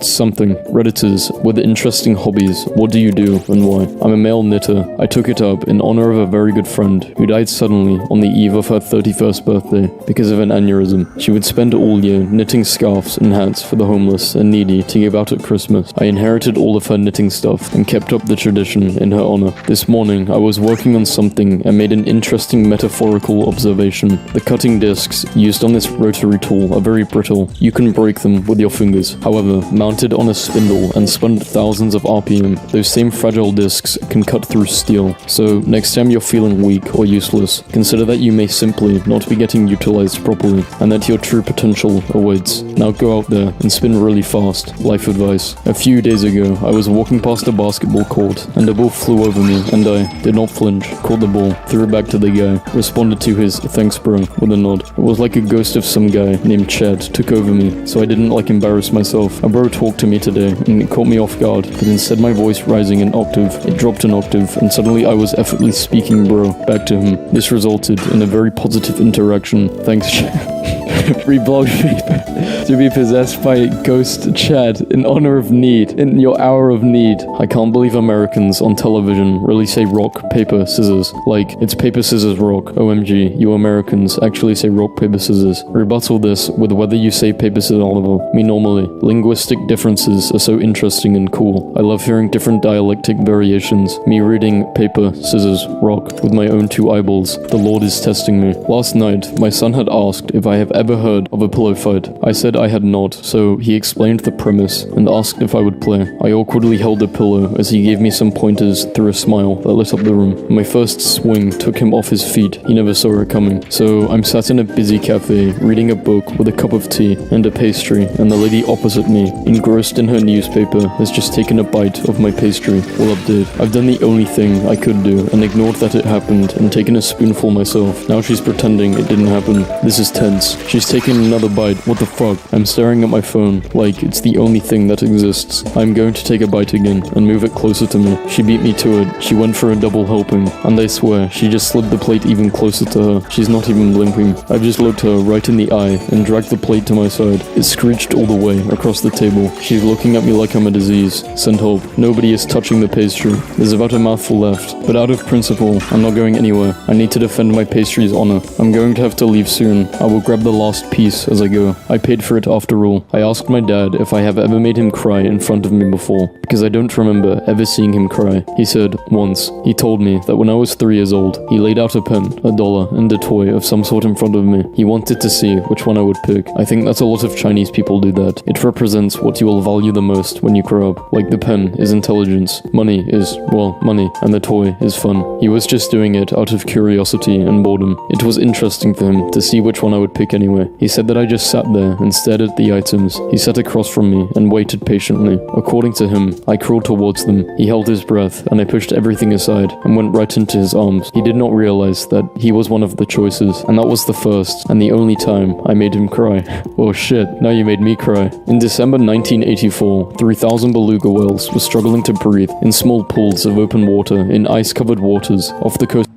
something. Redditors with interesting hobbies. What do you do and why? I'm a male knitter. I took it up in honor of a very good friend who died suddenly on the eve of her 31st birthday because of an aneurysm. She would spend all year knitting scarves and hats for the homeless and needy to give out at Christmas. I inherited all of her knitting stuff and kept up the tradition in her honor. This morning, I was working on something and made an interesting metaphorical observation. The cutting discs used on this rotary tool are very brittle. You can break them with your fingers. discs, however, mounted on a spindle and spun at thousands of RPM, those same fragile discs can cut through steel. So next time you're feeling weak or useless, consider that you may simply not be getting utilized properly, and that your true potential awaits. Now go out there and spin really fast. Life advice. A few days ago, I was walking past a basketball court, and a ball flew over me, and I did not flinch, caught the ball, threw it back to the guy, responded to his "thanks bro" with a nod. It was like a ghost of some guy named Chad took over me, so I didn't embarrass myself. A bro talked to me today, and it caught me off guard, but instead my voice rising an octave, it dropped an octave, and suddenly I was effortlessly speaking bro back to him. This resulted in a very positive interaction. Thanks, Chad. Reblogged me to be possessed by Ghost Chad in honor of need, in your hour of need. I can't believe Americans on television really say rock, paper, scissors. Like, it's paper, scissors, rock. OMG, you Americans actually say rock, paper, scissors. Rebuttal this with whether you say paper, scissors, audible. Me normally. Linguistic differences are so interesting and cool. I love hearing different dialectic variations. Me reading paper, scissors, rock with my own two eyeballs. The Lord is testing me. Last night, my son had asked if I have ever heard of a pillow fight. I said I had not, so he explained the premise and asked if I would play. I awkwardly held the pillow as he gave me some pointers through a smile that lit up the room. My first swing took him off his feet. He never saw it coming. So I'm sat in a busy cafe, reading a book with a cup of tea and a pastry, and the lady opposite me, engrossed in her newspaper, has just taken a bite of my pastry. Well, update. I've done the only thing I could do and ignored that it happened and taken a spoonful myself. Now she's pretending it didn't happen. This is tense. She's taking another bite. What the fuck? I'm staring at my phone like it's the only thing that exists. I'm going to take a bite again and move it closer to me. She beat me to it. She went for a double helping, and I swear she just slid the plate even closer to her. She's not even blinking. I've just looked her right in the eye and dragged the plate to my side. It screeched all the way across the table. She's looking at me like I'm a disease. Send hope. Nobody is touching the pastry. There's about a mouthful left, but out of principle, I'm not going anywhere. I need to defend my pastry's honor. I'm going to have to leave soon. I will grab the last piece as I go. I paid for it after all. I asked my dad if I have ever made him cry in front of me before, because I don't remember ever seeing him cry. He said, once. He told me that when I was 3 years old, he laid out a pen, $1, and a toy of some sort in front of me. He wanted to see which one I would pick. I think that a lot of Chinese people do that. It represents what you will value the most when you grow up. Like the pen is intelligence, money is, well, money, and the toy is fun. He was just doing it out of curiosity and boredom. It was interesting for him to see which one I would pick anyway. He said that I just sat there and stared at the items. He sat across from me and waited patiently. According to him, I crawled towards them. He held his breath, and I pushed everything aside and went right into his arms. He did not realize that he was one of the choices, and that was the first and the only time I made him cry. Oh shit, now you made me cry. In December 1984, 3,000 beluga whales were struggling to breathe in small pools of open water in ice-covered waters off the coast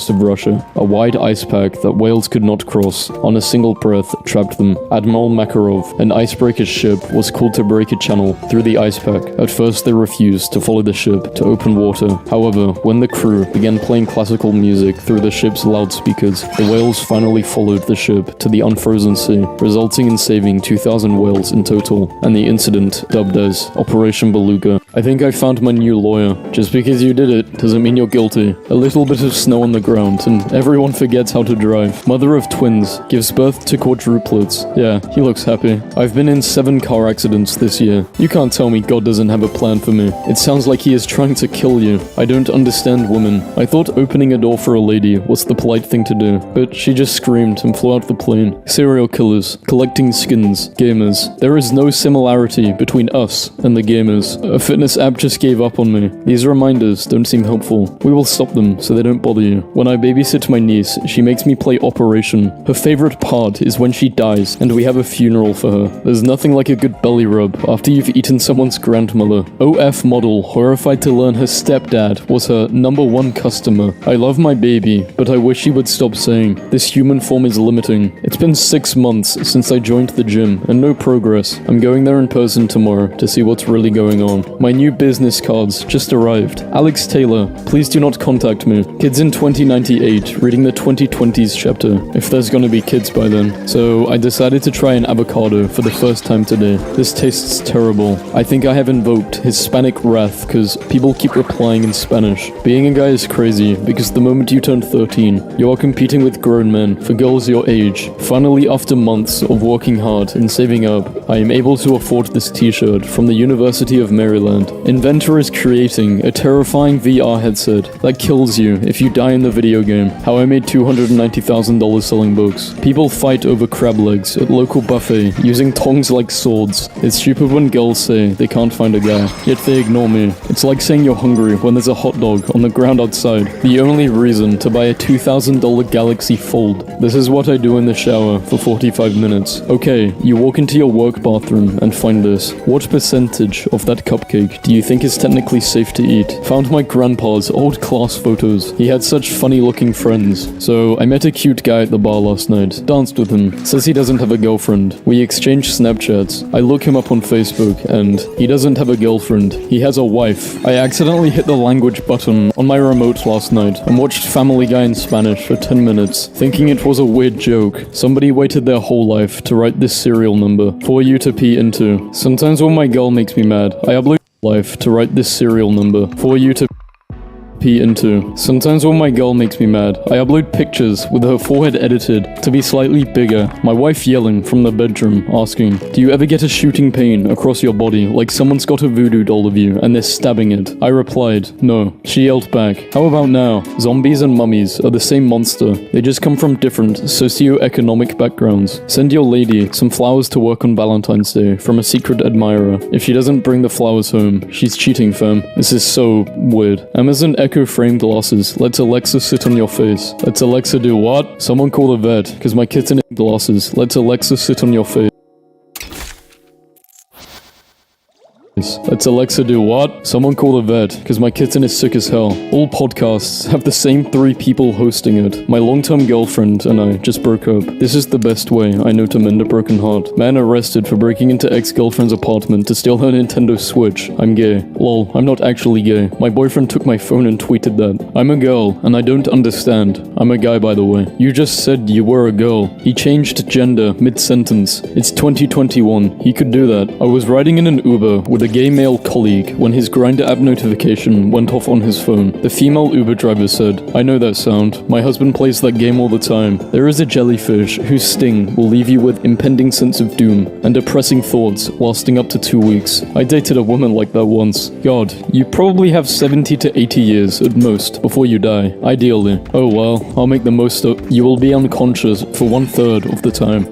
of Russia. A wide ice pack that whales could not cross on a single breath trapped them. Admiral Makarov, an icebreaker ship, was called to break a channel through the ice pack. At first they refused to follow the ship to open water. However, when the crew began playing classical music through the ship's loudspeakers, the whales finally followed the ship to the unfrozen sea, resulting in saving 2,000 whales in total, and the incident dubbed as Operation Beluga. I think I found my new lawyer. Just because you did it doesn't mean you're guilty. A little bit of snow on the ground and everyone forgets how to drive. Mother of twins gives birth to quadruplets. Yeah, he looks happy. I've been in 7 car accidents this year. You can't tell me God doesn't have a plan for me. It sounds like he is trying to kill you. I don't understand women. I thought opening a door for a lady was the polite thing to do, but she just screamed and flew out the plane. Serial killers, collecting skins, gamers. There is no similarity between us and the gamers. A fitness app just gave up on me. These reminders don't seem helpful. We will stop them so they don't bother you. When I babysit my niece, she makes me play Operation. Her favorite part is when she dies and we have a funeral for her. There's nothing like a good belly rub after you've eaten someone's grandmother. OF model, horrified to learn her stepdad was her #1 customer. I love my baby, but I wish she would stop saying, this human form is limiting. It's been 6 months since I joined the gym and no progress. I'm going there in person tomorrow to see what's really going on. My My new business cards just arrived. Alex Taylor, please do not contact me. Kids in 2098, reading the 2020s chapter, if there's gonna be kids by then. So I decided to try an avocado for the first time today. This tastes terrible. I think I have invoked Hispanic wrath because people keep replying in Spanish. Being a guy is crazy because the moment you turn 13, you are competing with grown men for girls your age. Finally, after months of working hard and saving up, I am able to afford this t-shirt from the University of Maryland. Inventor is creating a terrifying VR headset that kills you if you die in the video game. How I made $290,000 selling books. People fight over crab legs at local buffet using tongs like swords. It's stupid when girls say they can't find a guy, yet they ignore me. It's like saying you're hungry when there's a hot dog on the ground outside. The only reason to buy a $2,000 Galaxy Fold. This is what I do in the shower for 45 minutes. Okay, you walk into your work bathroom and find this. What percentage of that cupcake do you think is technically safe to eat? Found my grandpa's old class photos. He had such funny looking friends. So I met a cute guy at the bar last night. Danced with him. Says he doesn't have a girlfriend. We exchanged Snapchats. I look him up on Facebook and he doesn't have a girlfriend. He has a wife. I accidentally hit the language button on my remote last night and watched Family Guy in Spanish for 10 minutes, thinking it was a weird joke. Somebody waited their whole life to write this serial number for you to pee into. Sometimes when my girl makes me mad, I upload life to write this serial number for you to pee into. Sometimes when my girl makes me mad, I upload pictures with her forehead edited to be slightly bigger. My wife yelling from the bedroom, asking, do you ever get a shooting pain across your body like someone's got a voodoo doll of you and they're stabbing it? I replied, no. She yelled back, how about now? Zombies and mummies are the same monster. They just come from different socio-economic backgrounds. Send your lady some flowers to work on Valentine's Day from a secret admirer. If she doesn't bring the flowers home, she's cheating, fam. This is so weird. Amazon Echo frame glasses. Let's Alexa sit on your face. Let's Alexa do what? Someone call a vet, because my kitten glasses. Let's Alexa sit on your face. Let's Alexa do what? Someone call a vet, because my kitten is sick as hell. All podcasts have the same 3 people hosting it. My long-term girlfriend and I just broke up. This is the best way I know to mend a broken heart. Man arrested for breaking into ex-girlfriend's apartment to steal her Nintendo Switch. I'm gay. Lol, I'm not actually gay. My boyfriend took my phone and tweeted that. I'm a girl, and I don't understand. I'm a guy, by the way. You just said you were a girl. He changed gender mid-sentence. It's 2021. He could do that. I was riding in an Uber with a gay male colleague when his Grindr app notification went off on his phone. The female Uber driver said, I know that sound. My husband plays that game all the time. There is a jellyfish whose sting will leave you with impending sense of doom and depressing thoughts lasting up to 2 weeks. I dated a woman like that once. God, you probably have 70 to 80 years at most before you die. Ideally. Oh well, I'll make the most of. You will be unconscious for 1/3 of the time.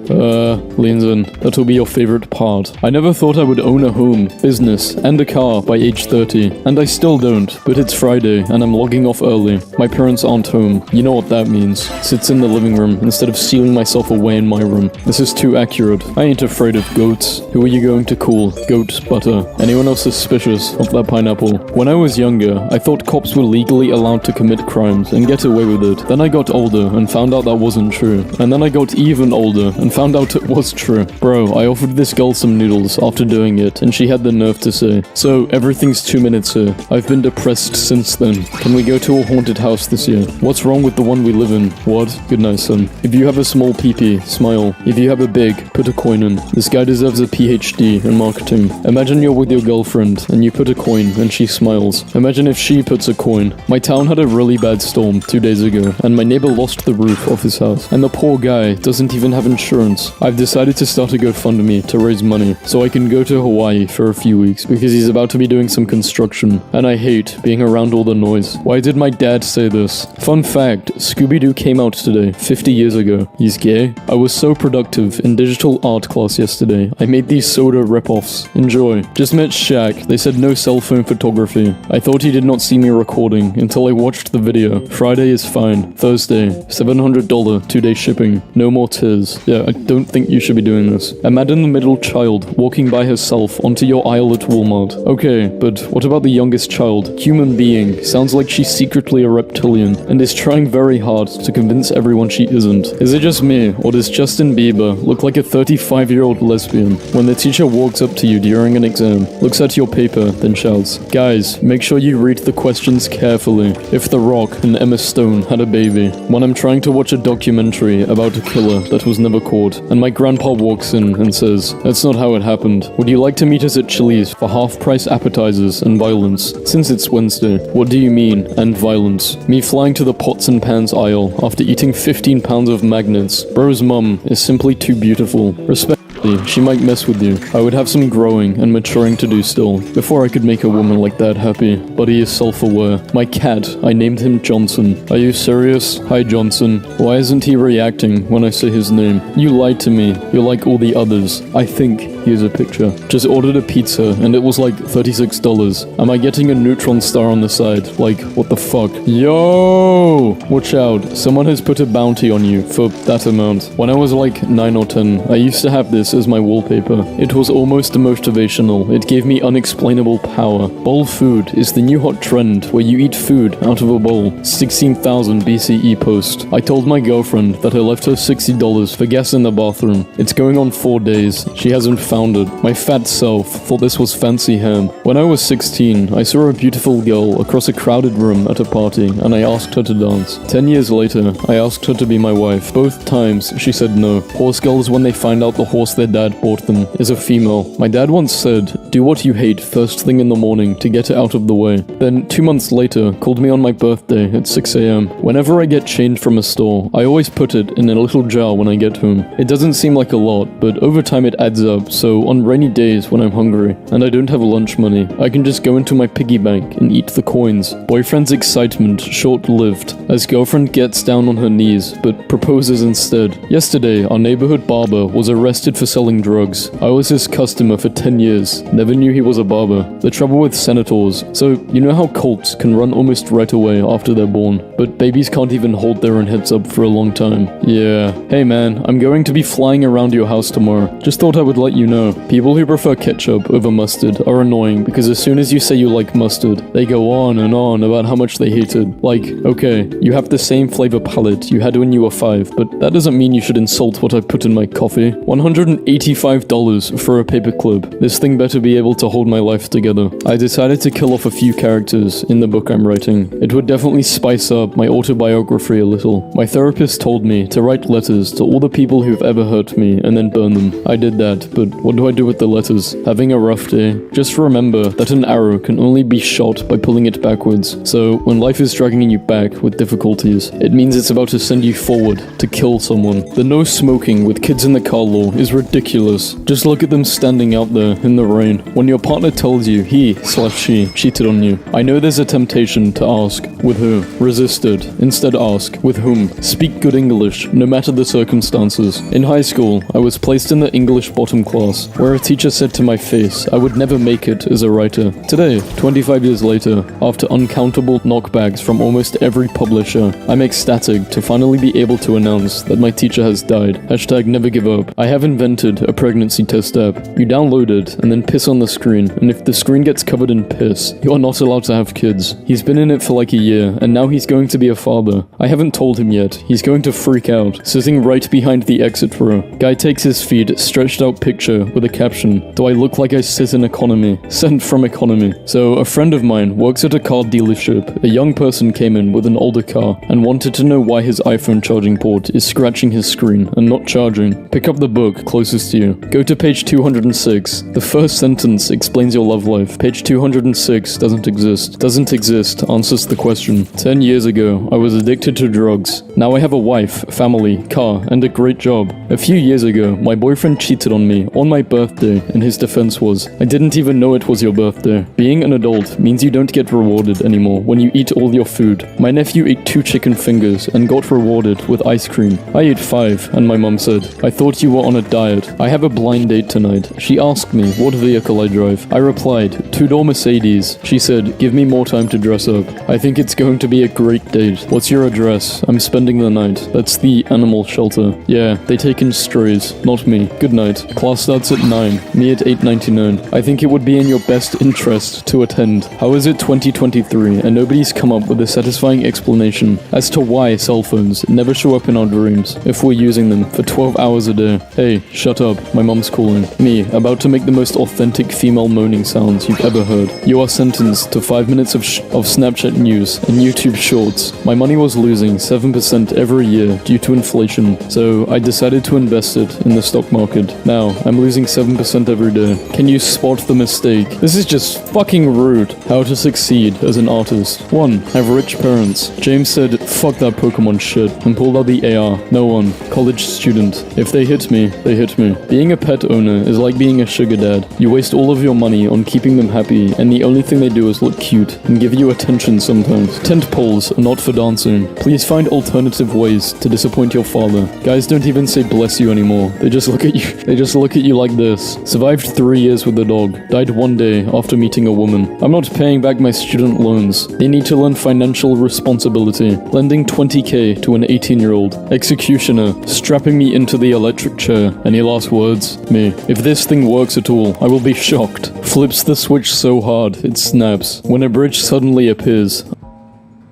Leans in. That'll be your favorite part. I never thought I would own a home, business, and a car by age 30, and I still don't, but it's Friday and I'm logging off early. My parents aren't home. You know what that means. Sits in the living room instead of sealing myself away in my room. This is too accurate. I ain't afraid of goats. Who are you going to call? Goat butter. Anyone else suspicious of that pineapple? When I was younger, I thought cops were legally allowed to commit crimes and get away with it. Then I got older and found out that wasn't true. And then I got even older and found out it was true. Bro, I offered this girl some noodles after doing it, and she had the nerve to say, so everything's 2 minutes here. I've been depressed since then. Can we go to a haunted house this year? What's wrong with the one we live in? What? Good night, son. If you have a small peepee, smile. If you have a big, put a coin in. This guy deserves a PhD in marketing. Imagine you're with your girlfriend and you put a coin and she smiles. Imagine if she puts a coin. My town had a really bad storm 2 days ago and my neighbor lost the roof off his house. And the poor guy doesn't even have insurance. I've decided to start a GoFundMe to raise money so I can go to Hawaii for a few weeks because he's about to be doing some construction, and I hate being around all the noise. Why did my dad say this? Fun fact, Scooby-Doo came out today, 50 years ago. He's gay? I was so productive in digital art class yesterday. I made these soda rip-offs. Enjoy. Just met Shaq. They said no cell phone photography. I thought he did not see me recording until I watched the video. Friday is fine. Thursday, $700 2-day shipping. No more tears. Yeah, I don't think you should be doing this. Imagine the middle child walking by herself onto your aisle still at Walmart. Okay, but what about the youngest child? Human being. Sounds like she's secretly a reptilian and is trying very hard to convince everyone she isn't. Is it just me, or does Justin Bieber look like a 35-year-old lesbian when the teacher walks up to you during an exam, looks at your paper, then shouts, "Guys, make sure you read the questions carefully. If The Rock and Emma Stone had a baby." When I'm trying to watch a documentary about a killer that was never caught, and my grandpa walks in and says, "That's not how it happened. Would you like to meet us at Chili's for half-price appetizers and violence? Since it's Wednesday." What do you mean, and violence? Me flying to the pots and pans aisle after eating 15 pounds of magnets. Bro's mum is simply too beautiful. Respect. She might mess with you. I would have some growing and maturing to do still, before I could make a woman like that happy. But he is self-aware. My cat, I named him Johnson. Are you serious? Hi Johnson. Why isn't he reacting when I say his name? You lied to me. You're like all the others. I think. Here's a picture. Just ordered a pizza and it was like $36. Am I getting a neutron star on the side? Like, what the fuck? Yo! Watch out. Someone has put a bounty on you for that amount. When I was like 9 or 10, I used to have this as my wallpaper. It was almost motivational. It gave me unexplainable power. Bowl food is the new hot trend where you eat food out of a bowl. 16,000 BCE post. I told my girlfriend that I left her $60 for gas in the bathroom. It's going on 4 days. She hasn't found it. My fat self thought this was fancy ham. When I was 16, I saw a beautiful girl across a crowded room at a party and I asked her to dance. 10 years later, I asked her to be my wife. Both times, she said no. Horse girls, when they find out the horse their dad bought them is a female. My dad once said, "Do what you hate first thing in the morning to get it out of the way." Then 2 months later, called me on my birthday at 6 a.m. Whenever I get change from a store, I always put it in a little jar when I get home. It doesn't seem like a lot, but over time it adds up, so on rainy days when I'm hungry and I don't have lunch money, I can just go into my piggy bank and eat the coins. Boyfriend's excitement short-lived as girlfriend gets down on her knees but proposes instead. Yesterday, our neighborhood barber was arrested for selling drugs. I was his customer for 10 years. Never knew he was a barber. The trouble with senators. So, you know how colts can run almost right away after they're born, but babies can't even hold their own heads up for a long time. Yeah. Hey man, I'm going to be flying around your house tomorrow. Just thought I would let you know. People who prefer ketchup over mustard are annoying because as soon as you say you like mustard, they go on and on about how much they hate it. Like, okay, you have the same flavor palette you had when you were 5, but that doesn't mean you should insult what I put in my coffee. $185 for a paperclip. This thing better be able to hold my life together. I decided to kill off a few characters in the book I'm writing. It would definitely spice up my autobiography a little. My therapist told me to write letters to all the people who've ever hurt me and then burn them. I did that, but what do I do with the letters? Having a rough day? Just remember that an arrow can only be shot by pulling it backwards. So when life is dragging you back with difficulties, it means it's about to send you forward to kill someone. The no smoking with kids in the car law is ridiculous. Just look at them standing out there in the rain. When your partner tells you he/she cheated on you, I know there's a temptation to ask, with who? Resist it. Instead ask, with whom? Speak good English, no matter the circumstances. In high school, I was placed in the English bottom class, where a teacher said to my face I would never make it as a writer. Today, 25 years later, after uncountable knockbacks from almost every publisher, I'm ecstatic to finally be able to announce that my teacher has died. Hashtag never give up. I have invented a pregnancy test app. You download it and then piss on the screen, and if the screen gets covered in piss, you are not allowed to have kids. He's been in it for like a year, and now he's going to be a father. I haven't told him yet. He's going to freak out, sitting right behind the exit row. Guy takes his feed, stretched out picture with a caption, "Do I look like I sit in economy? Sent from economy." So a friend of mine works at a car dealership. A young person came in with an older car and wanted to know why his iPhone charging port is scratching his screen and not charging. Pick up the book closest to you. Go to page 206. The first sentence explains your love life. Page 206 doesn't exist. Doesn't exist answers the question. 10 years ago, I was addicted to drugs. Now I have a wife, family, car, and a great job. A few years ago, my boyfriend cheated on me on my birthday, and his defense was, "I didn't even know it was your birthday." Being an adult means you don't get rewarded anymore when you eat all your food. My nephew ate 2 chicken fingers and got rewarded with ice cream. I ate 5, and my mum said, I thought you were on a diet. I have a blind date tonight. She asked me what vehicle I drive. I replied, 2-door Mercedes. She said, give me more time to dress up. I think it's going to be a great date. What's your address? I'm spending the night. That's the animal shelter. Yeah, they take in strays, not me. Good night. Class starts at 9, me at 8:99. I think it would be in your best interest to attend. How is it 2023 and nobody's come up with a satisfying explanation as to why cell phones never show up in our dreams if we're using them for 12 hours a day? Hey, shut up. My mom's calling. Me, about to make the most authentic female moaning sounds you've ever heard. You are sentenced to 5 minutes of Snapchat news and YouTube shorts. My money was losing 7% every year due to inflation, so I decided to invest it in the stock market. Now, I'm losing 7% every day. Can you spot the mistake? This is just fucking rude. How to succeed as an artist. 1. Have rich parents. James said, fuck that Pokemon shit, and pulled out the AR. No one. College student. If they hit me, they hit me. Being a pet owner is like being a sugar dad. You waste all of your money on keeping them happy, and the only thing they do is look cute and give you attention sometimes. Tent poles are not for dancing. Please find alternative ways to disappoint your father. Guys don't even say bless you anymore. They just look at you. They just look at you like this. Survived 3 years with the dog. Died one day after meeting a woman. I'm not paying back my student loans. They need to learn financial responsibility. Lending 20k to an 18-year-old. Executioner. Strapping me into the electric chair. Any last words? Me. If this thing works at all, I will be shocked. Flips the switch so hard, it snaps. When a bridge suddenly appears,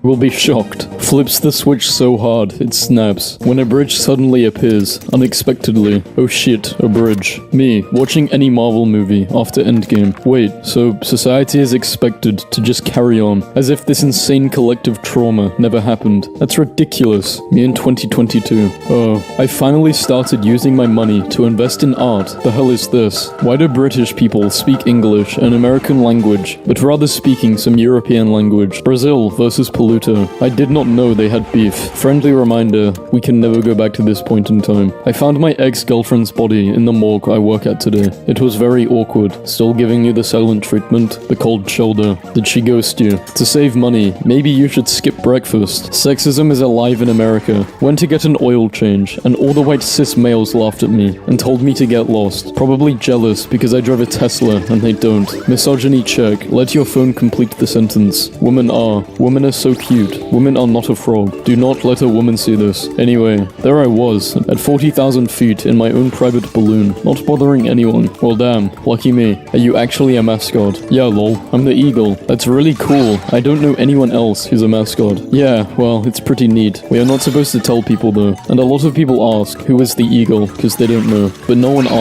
will be shocked. Flips the switch so hard, it snaps. When a bridge suddenly appears, unexpectedly. Oh shit, a bridge. Me, watching any Marvel movie after Endgame. Wait, so society is expected to just carry on, as if this insane collective trauma never happened. That's ridiculous. Me in 2022. Oh, I finally started using my money to invest in art. The hell is this? Why do British people speak English, an American language, but rather speaking some European language? Brazil versus Pluto. I did not know they had beef. Friendly reminder, we can never go back to this point in time. I found my ex-girlfriend's body in the morgue I work at today. It was very awkward. Still giving you the silent treatment? The cold shoulder. Did she ghost you? To save money, maybe you should skip breakfast. Sexism is alive in America. Went to get an oil change, and all the white cis males laughed at me and told me to get lost. Probably jealous because I drive a Tesla and they don't. Misogyny check. Let your phone complete the sentence. Women are. Women are so cute. Women are not a frog. Do not let a woman see this. Anyway, there I was, at 40,000 feet in my own private balloon, not bothering anyone. Well damn, lucky me. Are you actually a mascot? Yeah lol, I'm the eagle. That's really cool. I don't know anyone else who's a mascot. Yeah, well, it's pretty neat. We are not supposed to tell people though, and a lot of people ask, who is the eagle, because they don't know. But no one asks.